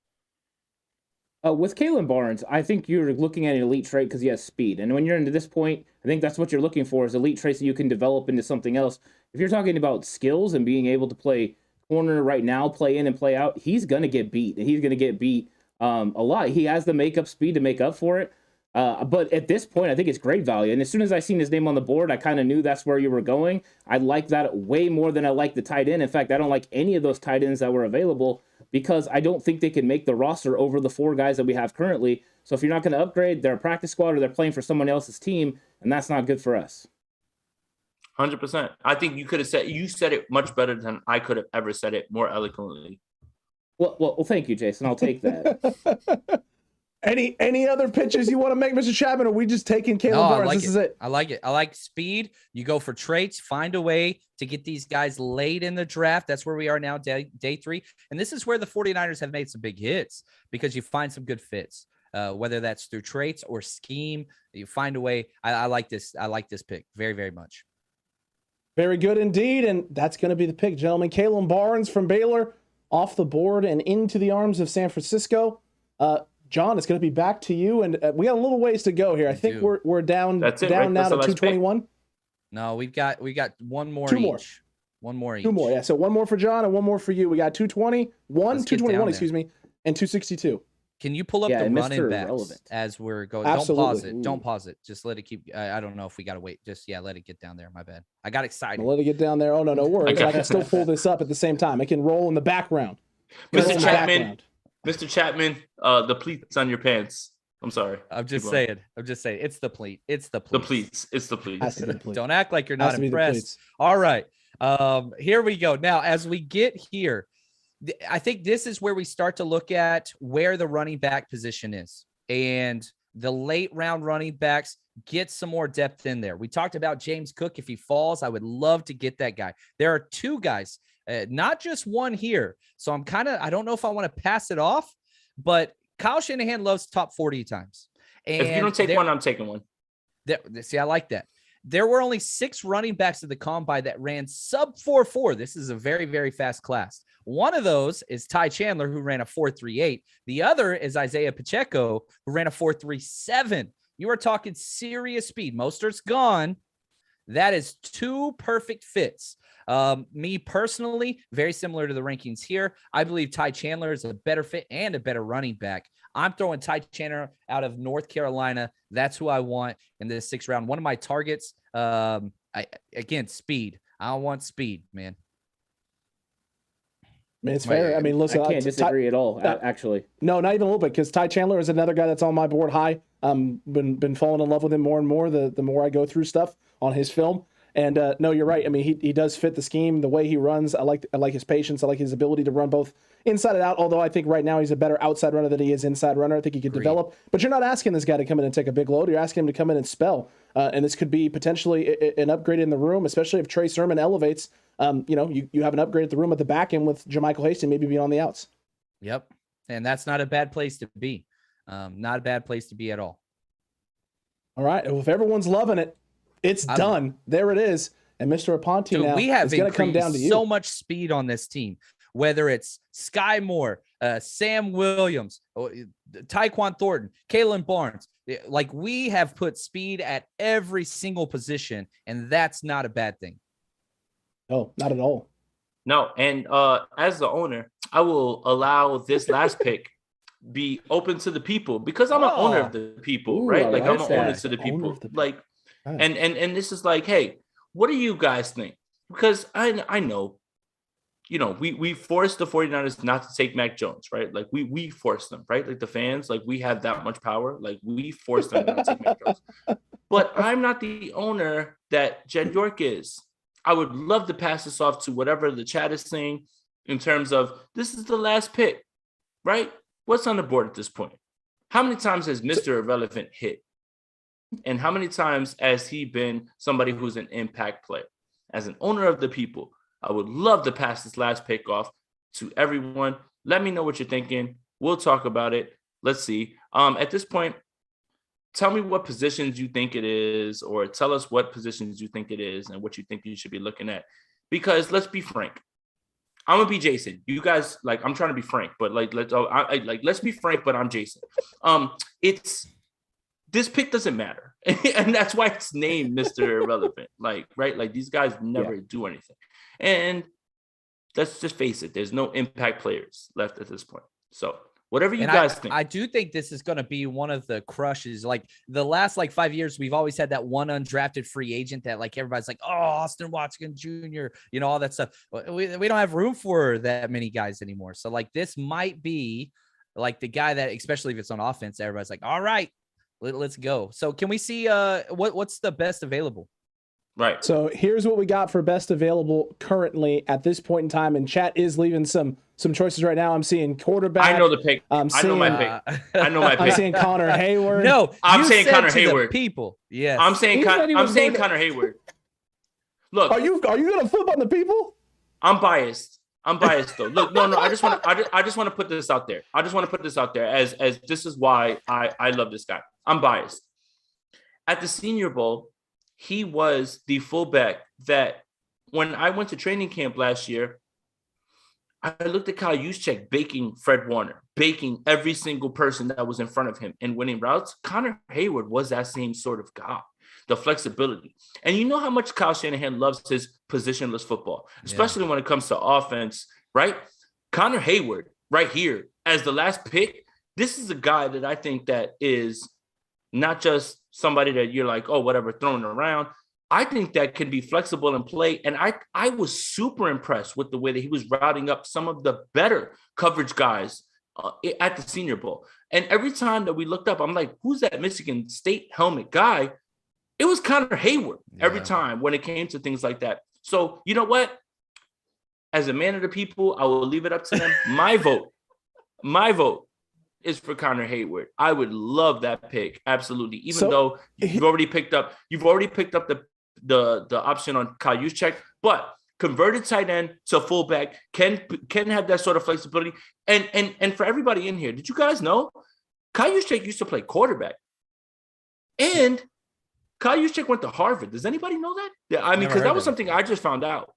With Kalen Barnes, I think you're looking at an elite trait because he has speed. And when you're into this point, I think that's what you're looking for, is elite traits that you can develop into something else. If you're talking about skills and being able to play corner right now, play in and play out, he's going to get beat. And he's going to get beat a lot. He has the makeup speed to make up for it. But at this point, I think it's great value. And as soon as I seen his name on the board, I kind of knew that's where you were going. I like that way more than I like the tight end. In fact, I don't like any of those tight ends that were available because I don't think they can make the roster over the 4 guys that we have currently. So if you're not going to upgrade, they're a practice squad or they're playing for someone else's team, and that's not good for us. 100%. I think you said it much better than I could have ever said it, more eloquently. Well, thank you, Jason. I'll take that. Any other pitches you want to make, Mr. Chapman, or are we just taking Kalen Barnes? This is it. I like it. I like speed. You go for traits, find a way to get these guys late in the draft. That's where we are now, day 3. And this is where the 49ers have made some big hits because you find some good fits, whether that's through traits or scheme. You find a way. I like this. I like this pick very, very much. Very good indeed. And that's going to be the pick, gentlemen. Kalen Barnes from Baylor. off the board and into the arms of San Francisco. John, it's going to be back to you, and we got a little ways to go here. I think we're down now to 221. No, we got one more. Two more. One more each. Two more, yeah. So one more for John and one more for you. We got 221, excuse me, and 262. Can you pull up the running backs as we're going? Absolutely. Don't pause it. Just let it keep. I don't know if we got to wait. Just, let it get down there. My bad. I got excited. Let it get down there. Oh, no worries. I can still pull this up at the same time. I can roll in the background. Mr. Chapman, the pleats on your pants. I'm sorry. I'm just saying. It's the pleat. It's the pleats. It's the pleats. Don't act like you're not impressed. All right. Here we go. Now, as we get here, I think this is where we start to look at where the running back position is, and the late round running backs get some more depth in there. We talked about James Cook. If he falls, I would love to get that guy. There are two guys, not just one here. So I don't know if I want to pass it off, but Kyle Shanahan loves top 40 times. And if you don't take one, I'm taking one. See, I like that. There were only 6 running backs at the combine that ran sub 4.4. This is a very, very fast class. One of those is Ty Chandler, who ran a 4.38. The other is Isaiah Pacheco, who ran a 4.37. You are talking serious speed. Mostert's gone. That is 2 perfect fits. Me personally, very similar to the rankings here. I believe Ty Chandler is a better fit and a better running back. I'm throwing Ty Chandler out of North Carolina. That's who I want in this 6th round. One of my targets, speed. I want speed, man. It's fair. I mean, listen, I can't disagree at all, actually. No, not even a little bit, because Ty Chandler is another guy that's on my board high. Been falling in love with him more and more the more I go through stuff on his film. And no, you're right. I mean, he does fit the scheme, the way he runs. I like his patience. I like his ability to run both inside and out. Although I think right now he's a better outside runner than he is inside runner. I think he could develop. But you're not asking this guy to come in and take a big load. You're asking him to come in and spell. And this could be potentially an upgrade in the room, especially if Trey Sermon elevates. You have an upgrade at the room at the back end with JaMychal Hasty maybe being on the outs. Yep, and that's not a bad place to be. Not a bad place to be at all. All right. Well, if everyone's loving it, it's done. There it is. And Mr. Aponte now is going to come down to you. So much speed on this team, whether it's Sky Moore, Sam Williams, Tyquan Thornton, Kalen Barnes. Like, we have put speed at every single position, and that's not a bad thing. No, not at all. No, and as the owner, I will allow this last pick be open to the people, because I'm an owner of the people, right? Like, I'm an owner to the people. And this is like, hey, what do you guys think? Because I know, we forced the 49ers not to take Mac Jones, right? Like, we forced them, right? Like, the fans, like, we have that much power. Like, we forced them not to take Mac Jones. But I'm not the owner that Jed York is. I would love to pass this off to whatever the chat is saying in terms of, this is the last pick, right? What's on the board at this point? How many times has Mr. Irrelevant hit? And how many times has he been somebody who's an impact player? As an owner of the people, I would love to pass this last pick off to everyone. Let me know what you're thinking. We'll talk about it. Let's see. At this point, tell me what positions you think it is, or tell us what positions you think it is and what you think you should be looking at. Because let's be frank. I'm gonna be Jason. You guys, like, I'm trying to be frank, but let's be frank. But I'm Jason. This pick doesn't matter, and that's why it's named Mr. Irrelevant. Like, right? Like, these guys never do anything, and let's just face it. There's no impact players left at this point. So whatever you guys think. I do think this is going to be one of the crushes. Like, the last 5 years, we've always had that one undrafted free agent that, like, everybody's like, oh, Austin Watkins Jr., all that stuff. We don't have room for that many guys anymore. So, like, this might be like the guy that, especially if it's on offense, everybody's like, all right, let's go. So can we see what's the best available? Right. So here's what we got for best available currently at this point in time. And chat is leaving some choices right now. I'm seeing quarterback. I know the pick. I know my pick. I'm saying Connor Hayward. No, I'm saying Connor Hayward. People. Yes. I'm saying Connor Hayward. Look. Are you gonna flip on the people? I'm biased though. Look, no. I just want to put this out there. I just want to put this out there as this is why I love this guy. I'm biased. At the Senior Bowl, he was the fullback that when I went to training camp last year, I looked at Kyle Juszczyk baking Fred Warner, baking every single person that was in front of him and winning routes. Connor Hayward was that same sort of guy, the flexibility. And you know how much Kyle Shanahan loves his positionless football, especially when it comes to offense, right? Connor Hayward right here as the last pick. This is a guy that I think that is not just somebody that you're like, oh, whatever, throwing around. I think that can be flexible and play. And I was super impressed with the way that he was routing up some of the better coverage guys at the Senior Bowl. And every time that we looked up, I'm like, who's that Michigan State helmet guy? It was Connor Hayward every time when it came to things like that. So you know what? As a man of the people, I will leave it up to them. My vote is for Connor Hayward. I would love that pick. Absolutely. Even though you've already picked up the option on Kyle Juszczyk, but converted tight end to fullback can have that sort of flexibility. And for everybody in here, did you guys know Kyle Juszczyk used to play quarterback? And Kyle Juszczyk went to Harvard. Does anybody know that? Yeah, I mean, because that was something I just found out.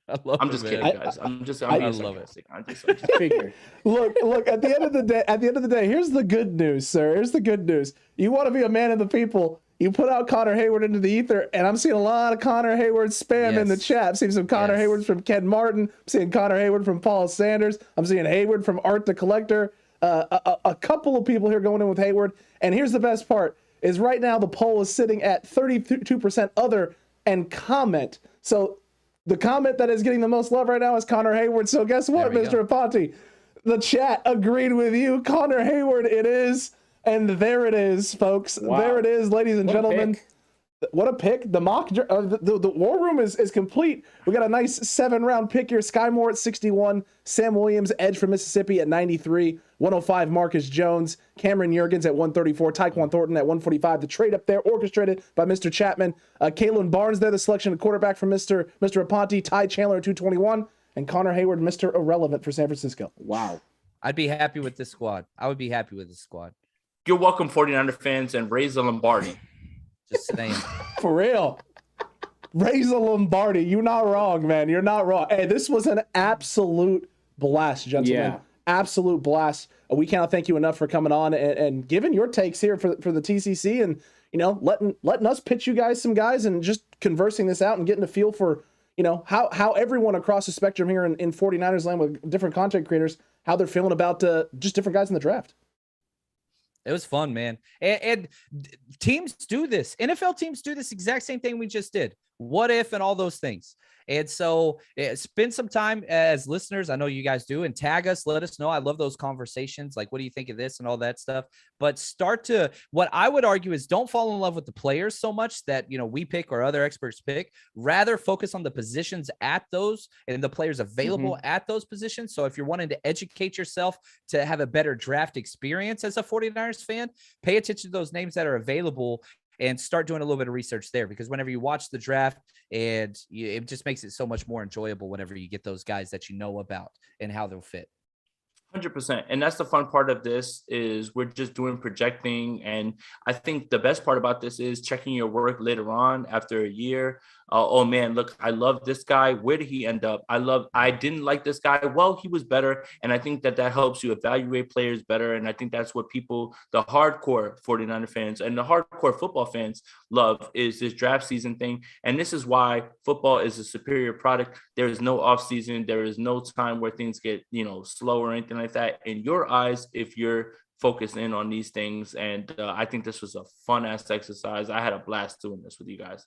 I'm just kidding, guys. I love it. I'm just figuring. Look. At the end of the day, here's the good news, sir. Here's the good news. You want to be a man of the people. You put out Connor Hayward into the ether, and I'm seeing a lot of Connor Hayward spam in the chat. I'm seeing some Connor Haywards from Ken Martin. I'm seeing Connor Hayward from Paul Sanders. I'm seeing Hayward from Art the Collector. A couple of people here going in with Hayward. And here's the best part, is right now the poll is sitting at 32% other and comment. So the comment that is getting the most love right now is Connor Hayward. So guess what, Mr. Aponte? The chat agreed with you. Connor Hayward it is. And there it is, folks. Wow. There it is, ladies and gentlemen. What a pick. The mock, the war room is complete. We got a nice 7-round pick here. Sky Moore at 61. Sam Williams, edge from Mississippi at 93. 105, Marcus Jones. Cameron Jurgens at 134. Tyquan Thornton at 145. The trade up there, orchestrated by Mr. Chapman. Kalen Barnes there, the selection of quarterback from Mr. Aponte. Ty Chandler at 221. And Connor Hayward, Mr. Irrelevant for San Francisco. Wow. I'd be happy with this squad. I would be happy with this squad. You're welcome, 49er fans, and raise the Lombardi. Just saying. For real. Raise the Lombardi. You're not wrong, man. You're not wrong. Hey, this was an absolute blast, gentlemen. Yeah. Absolute blast. We cannot thank you enough for coming on and giving your takes here for the TCC and, you know, letting us pitch you guys some guys and just conversing this out and getting a feel for, you know, how everyone across the spectrum here in 49ers land with different content creators, how they're feeling about just different guys in the draft. It was fun, man. And teams do this. NFL teams do this exact same thing we just did. What if and all those things. And so spend some time as listeners. I know you guys do, and tag us. Let us know. I love those conversations. Like, what do you think of this and all that stuff? But what I would argue is don't fall in love with the players so much that, you know, we pick or other experts pick. Rather focus on the positions at those and the players available at those positions. So if you're wanting to educate yourself to have a better draft experience as a 49ers fan, pay attention to those names that are available and start doing a little bit of research there, because whenever you watch the draft, it just makes it so much more enjoyable whenever you get those guys that you know about and how they'll fit. 100%. And that's the fun part of this is we're just doing projecting. And I think the best part about this is checking your work later on after a year. Oh man, look, I love this guy. Where did he end up? I didn't like this guy. Well, he was better. And I think that helps you evaluate players better. And I think that's what people, the hardcore 49er fans and the hardcore football fans love, is this draft season thing. And this is why football is a superior product. There is no off season. There is no time where things get, slow or anything like that in your eyes if you're focused in on these things. And I think this was a fun ass exercise. I had a blast doing this with you guys.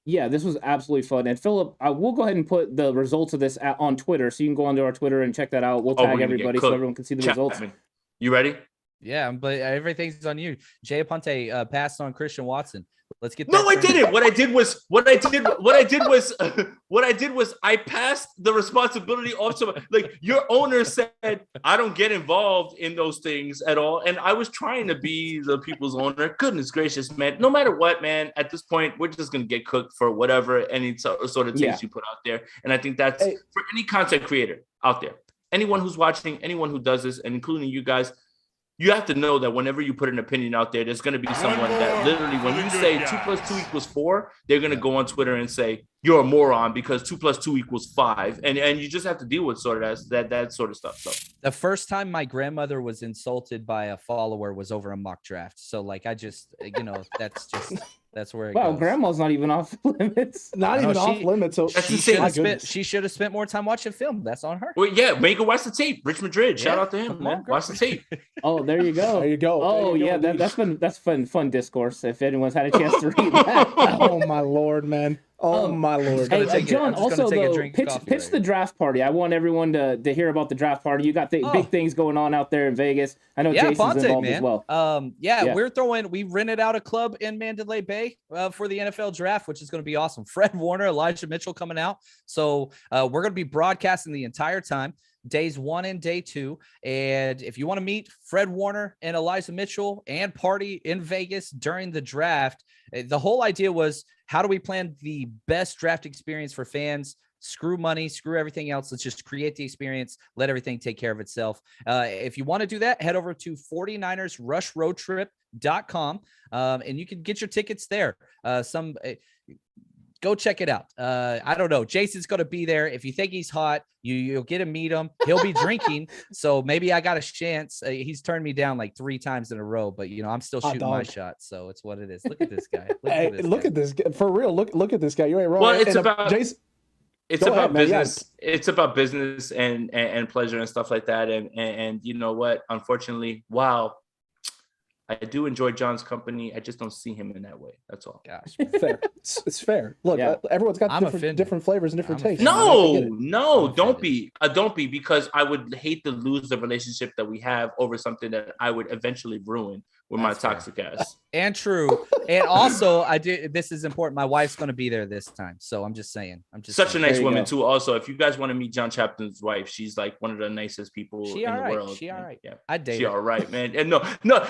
Yeah, this was absolutely fun. And Philip, we'll go ahead and put the results of this on Twitter, so you can go onto our Twitter and check that out. We'll tag everybody so everyone can see the Chapman. results. You ready? Yeah, but everything's on you. Jay Aponte passed on Christian Watson. Let's get. No, I didn't. What I did was I passed the responsibility off to, like, your owner said, I don't get involved in those things at all. And I was trying to be the people's owner. Goodness gracious, man. No matter what, man, at this point, we're just going to get cooked for whatever any sort of takes you put out there. And I think that's for any content creator out there, anyone who's watching, anyone who does this, and including you guys, you have to know that whenever you put an opinion out there, there's going to be someone that literally, when you say 2 + 2 = 4, they're going to go on Twitter and say, you're a moron because 2 + 2 = 5, and you just have to deal with sort of that sort of stuff. So The first time my grandmother was insulted by a follower was over a mock draft. So like, I just, that's where it Wow, goes. grandma's not even off limits. Not even off limits. So That's She insane. should have spent more time watching film. That's on her. well, yeah, make her watch the tape. Rich Madrid, shout Yeah, out to him, come man. on, girl. Watch the tape. Oh, there you go. There you go. Oh, There you yeah, go, indeed. that's fun discourse. If anyone's had a chance to read that. Oh my lord, man. Oh my lord. gonna Hey, take it- John, I'm just gonna also take a though, drink of pitch coffee right the draft party. I want everyone to hear about the draft party. You got big things going on out there in Vegas. I know Yeah, Jason's Ponte, involved man. as well. Yeah, Yeah. we rented out a club in Mandalay Bay for the NFL draft, which is going to be awesome. Fred Warner, Elijah Mitchell coming out. So we're going to be broadcasting the entire time, days 1 and day 2. And if you want to meet Fred Warner and Elijah Mitchell and party in Vegas during the draft, the whole idea was, how do we plan the best draft experience for fans? Screw money, screw everything else. Let's just create the experience. Let everything take care of itself. If you want to do that, head over to 49ersrushroadtrip.com and you can get your tickets there. Go check it out. I don't know. Jason's going to be there. If you think he's hot, you'll get to meet him. He'll be drinking. So maybe I got a chance. He's turned me down like 3 times in a row, but I'm still Hot shooting my dog. shot. So it's what it is. Look at this guy. Look at this guy. For real. Look at this guy. You ain't wrong. Well, it's And, about Jason. it's Go about ahead, man. Yeah. business. It's about business and pleasure and stuff like that. And you know what? Unfortunately, wow. I do enjoy John's company. I just don't see him in that way. That's all. Gosh. Fair. It's fair. Look, Yeah. everyone's got I'm offended. different flavors and different I'm tastes. offended. I get it. No, I'm don't be. Don't be, because I would hate to lose the relationship that we have over something that I would eventually ruin with That's my fair. toxic ass. And true. And also, this is important. My wife's going to be there this time. So I'm just saying. Such a saying. nice There you woman go. too. Also, if you guys want to meet John Chapman's wife, she's like one of the nicest people She in all the right. world. She all man. right. Yeah. I'd date She her. all right, man. And no,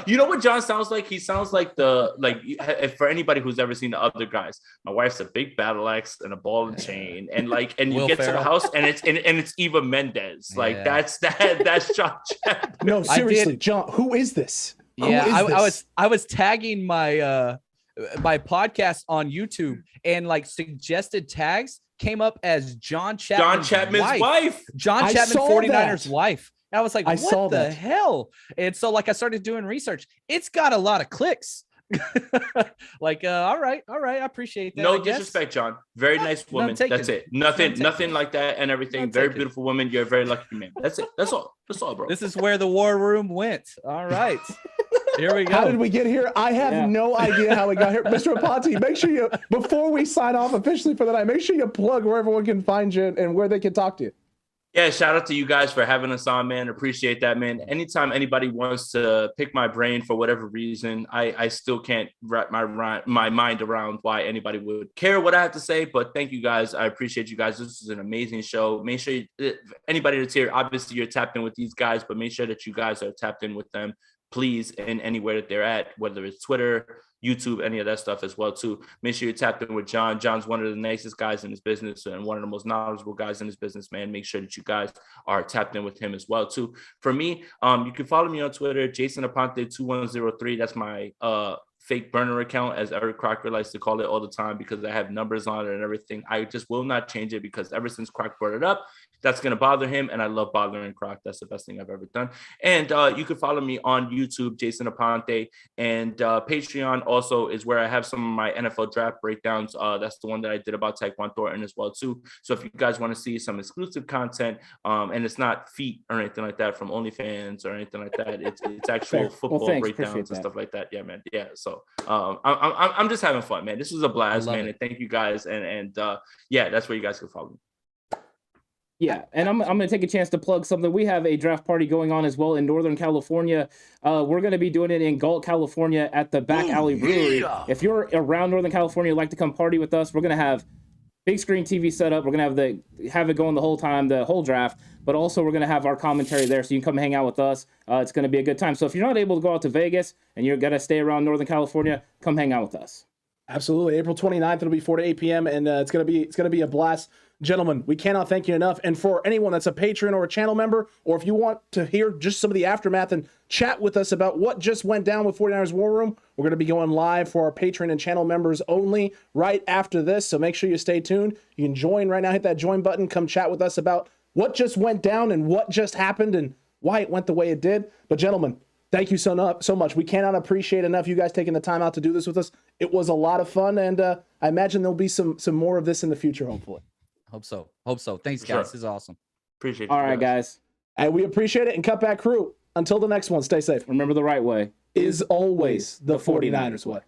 you know what John sounds like? He sounds like if for anybody who's ever seen the other guys, my wife's a big battle axe and a ball and chain, and you Will get to Ferrell. the house and it's Eva Mendes. Like Yeah. that's John Chapman. No, I seriously, did- John, who is this? Who Yeah, is I was tagging my my podcast on YouTube, and like suggested tags came up as John Chapman's wife. John I Chapman, saw 49ers that. wife. I was like, I what saw the that. hell? And so like I started doing research. It's got a lot of clicks. Like, all right, I appreciate that. No I guess. disrespect, John. Very nice none woman. taken. That's it. Nothing None taken. like that and everything. None Very taken. beautiful woman. You're a very lucky man. That's it. That's all, bro. This is where the war room went. All right. Here we go. How did we get here? I have Yeah. no idea how we got here. Mr. Aponte, make sure you, before we sign off officially for the night, make sure you plug where everyone can find you and where they can talk to you. Yeah, shout out to you guys for having us on, man. Appreciate that, man. Anytime anybody wants to pick my brain for whatever reason, I still can't wrap my mind around why anybody would care what I have to say. But thank you guys. I appreciate you guys. This is an amazing show. Make sure anybody that's here, obviously you're tapped in with these guys, but make sure that you guys are tapped in with them, please, in anywhere that they're at, whether it's Twitter, YouTube, any of that stuff as well too. Make sure you're tapped in with John. John's one of the nicest guys in his business and one of the most knowledgeable guys in his business, man. Make sure that you guys are tapped in with him as well too. For me, you can follow me on Twitter, Jason Aponte 2103. That's my fake burner account, as Eric Crocker likes to call it all the time, because I have numbers on it and everything. I just will not change it, because ever since Croc brought it up, that's going to bother him, and I love bothering Croc. That's the best thing I've ever done. And you can follow me on YouTube, Jason Aponte, and Patreon also is where I have some of my NFL draft breakdowns. That's the one that I did about Tyquan Thornton as well too. So if you guys want to see some exclusive content, and it's not feet or anything like that from OnlyFans or anything like that, it's actual Fair. football Thanks. breakdowns Appreciate and that. stuff like that. Yeah, man. Yeah. So I'm just having fun, man. This was a blast, love man. it. And thank you guys. And yeah, that's where you guys can follow me. Yeah, and I'm going to take a chance to plug something. We have a draft party going on as well in Northern California. We're going to be doing it in Galt, California at the Back Alley Brewery. If you're around Northern California and like to come party with us, we're going to have big screen TV set up. We're going to have it going the whole time, the whole draft, but also we're going to have our commentary there, so you can come hang out with us. It's going to be a good time. So if you're not able to go out to Vegas and you're going to stay around Northern California, come hang out with us. Absolutely. April 29th, it'll be 4 to 8 p.m. and it's gonna be a blast. Gentlemen, we cannot thank you enough. And for anyone that's a patron or a channel member, or if you want to hear just some of the aftermath and chat with us about what just went down with 49ers War Room, we're going to be going live for our patron and channel members only right after this. So make sure you stay tuned. You can join right now, hit that join button, come chat with us about what just went down and what just happened and why it went the way it did. But gentlemen, thank you so much. We cannot appreciate enough you guys taking the time out to do this with us. It was a lot of fun, and I imagine there'll be some more of this in the future, hopefully. Hope so. Thanks, guys. Sure. This is awesome. Appreciate All you right, guys. And we appreciate it. And Cutback crew, until the next one, stay safe. Remember, the right way Is always the 49ers way.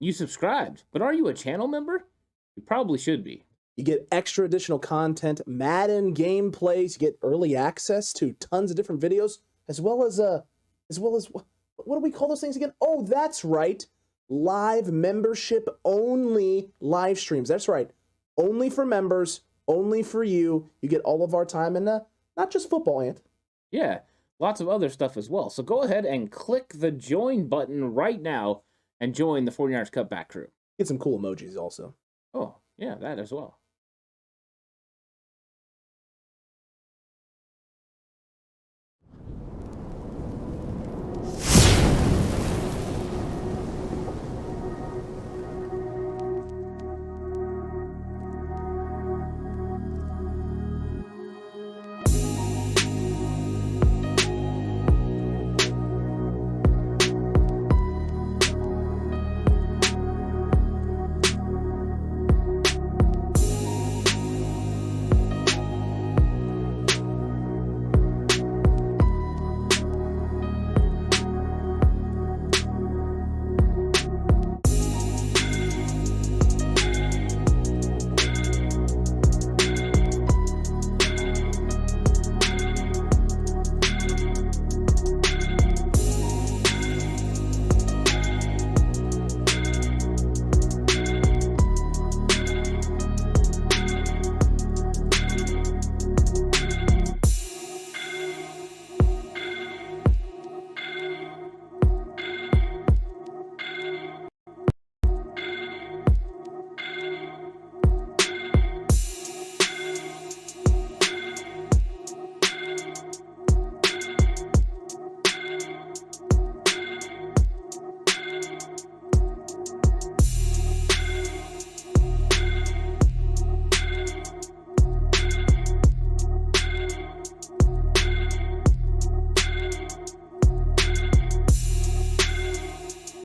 You subscribed, but are you a channel member? You probably should be. You get extra additional content, Madden gameplays, you get early access to tons of different videos, as well as what do we call those things again? Oh, that's right. Live membership only live streams. That's right. Only for members, only for you. You get all of our time and not just football, Ant. Yeah, lots of other stuff as well. So go ahead and click the join button right now and join the 49ers Cutback crew. Get some cool emojis also. Oh, yeah, that as well.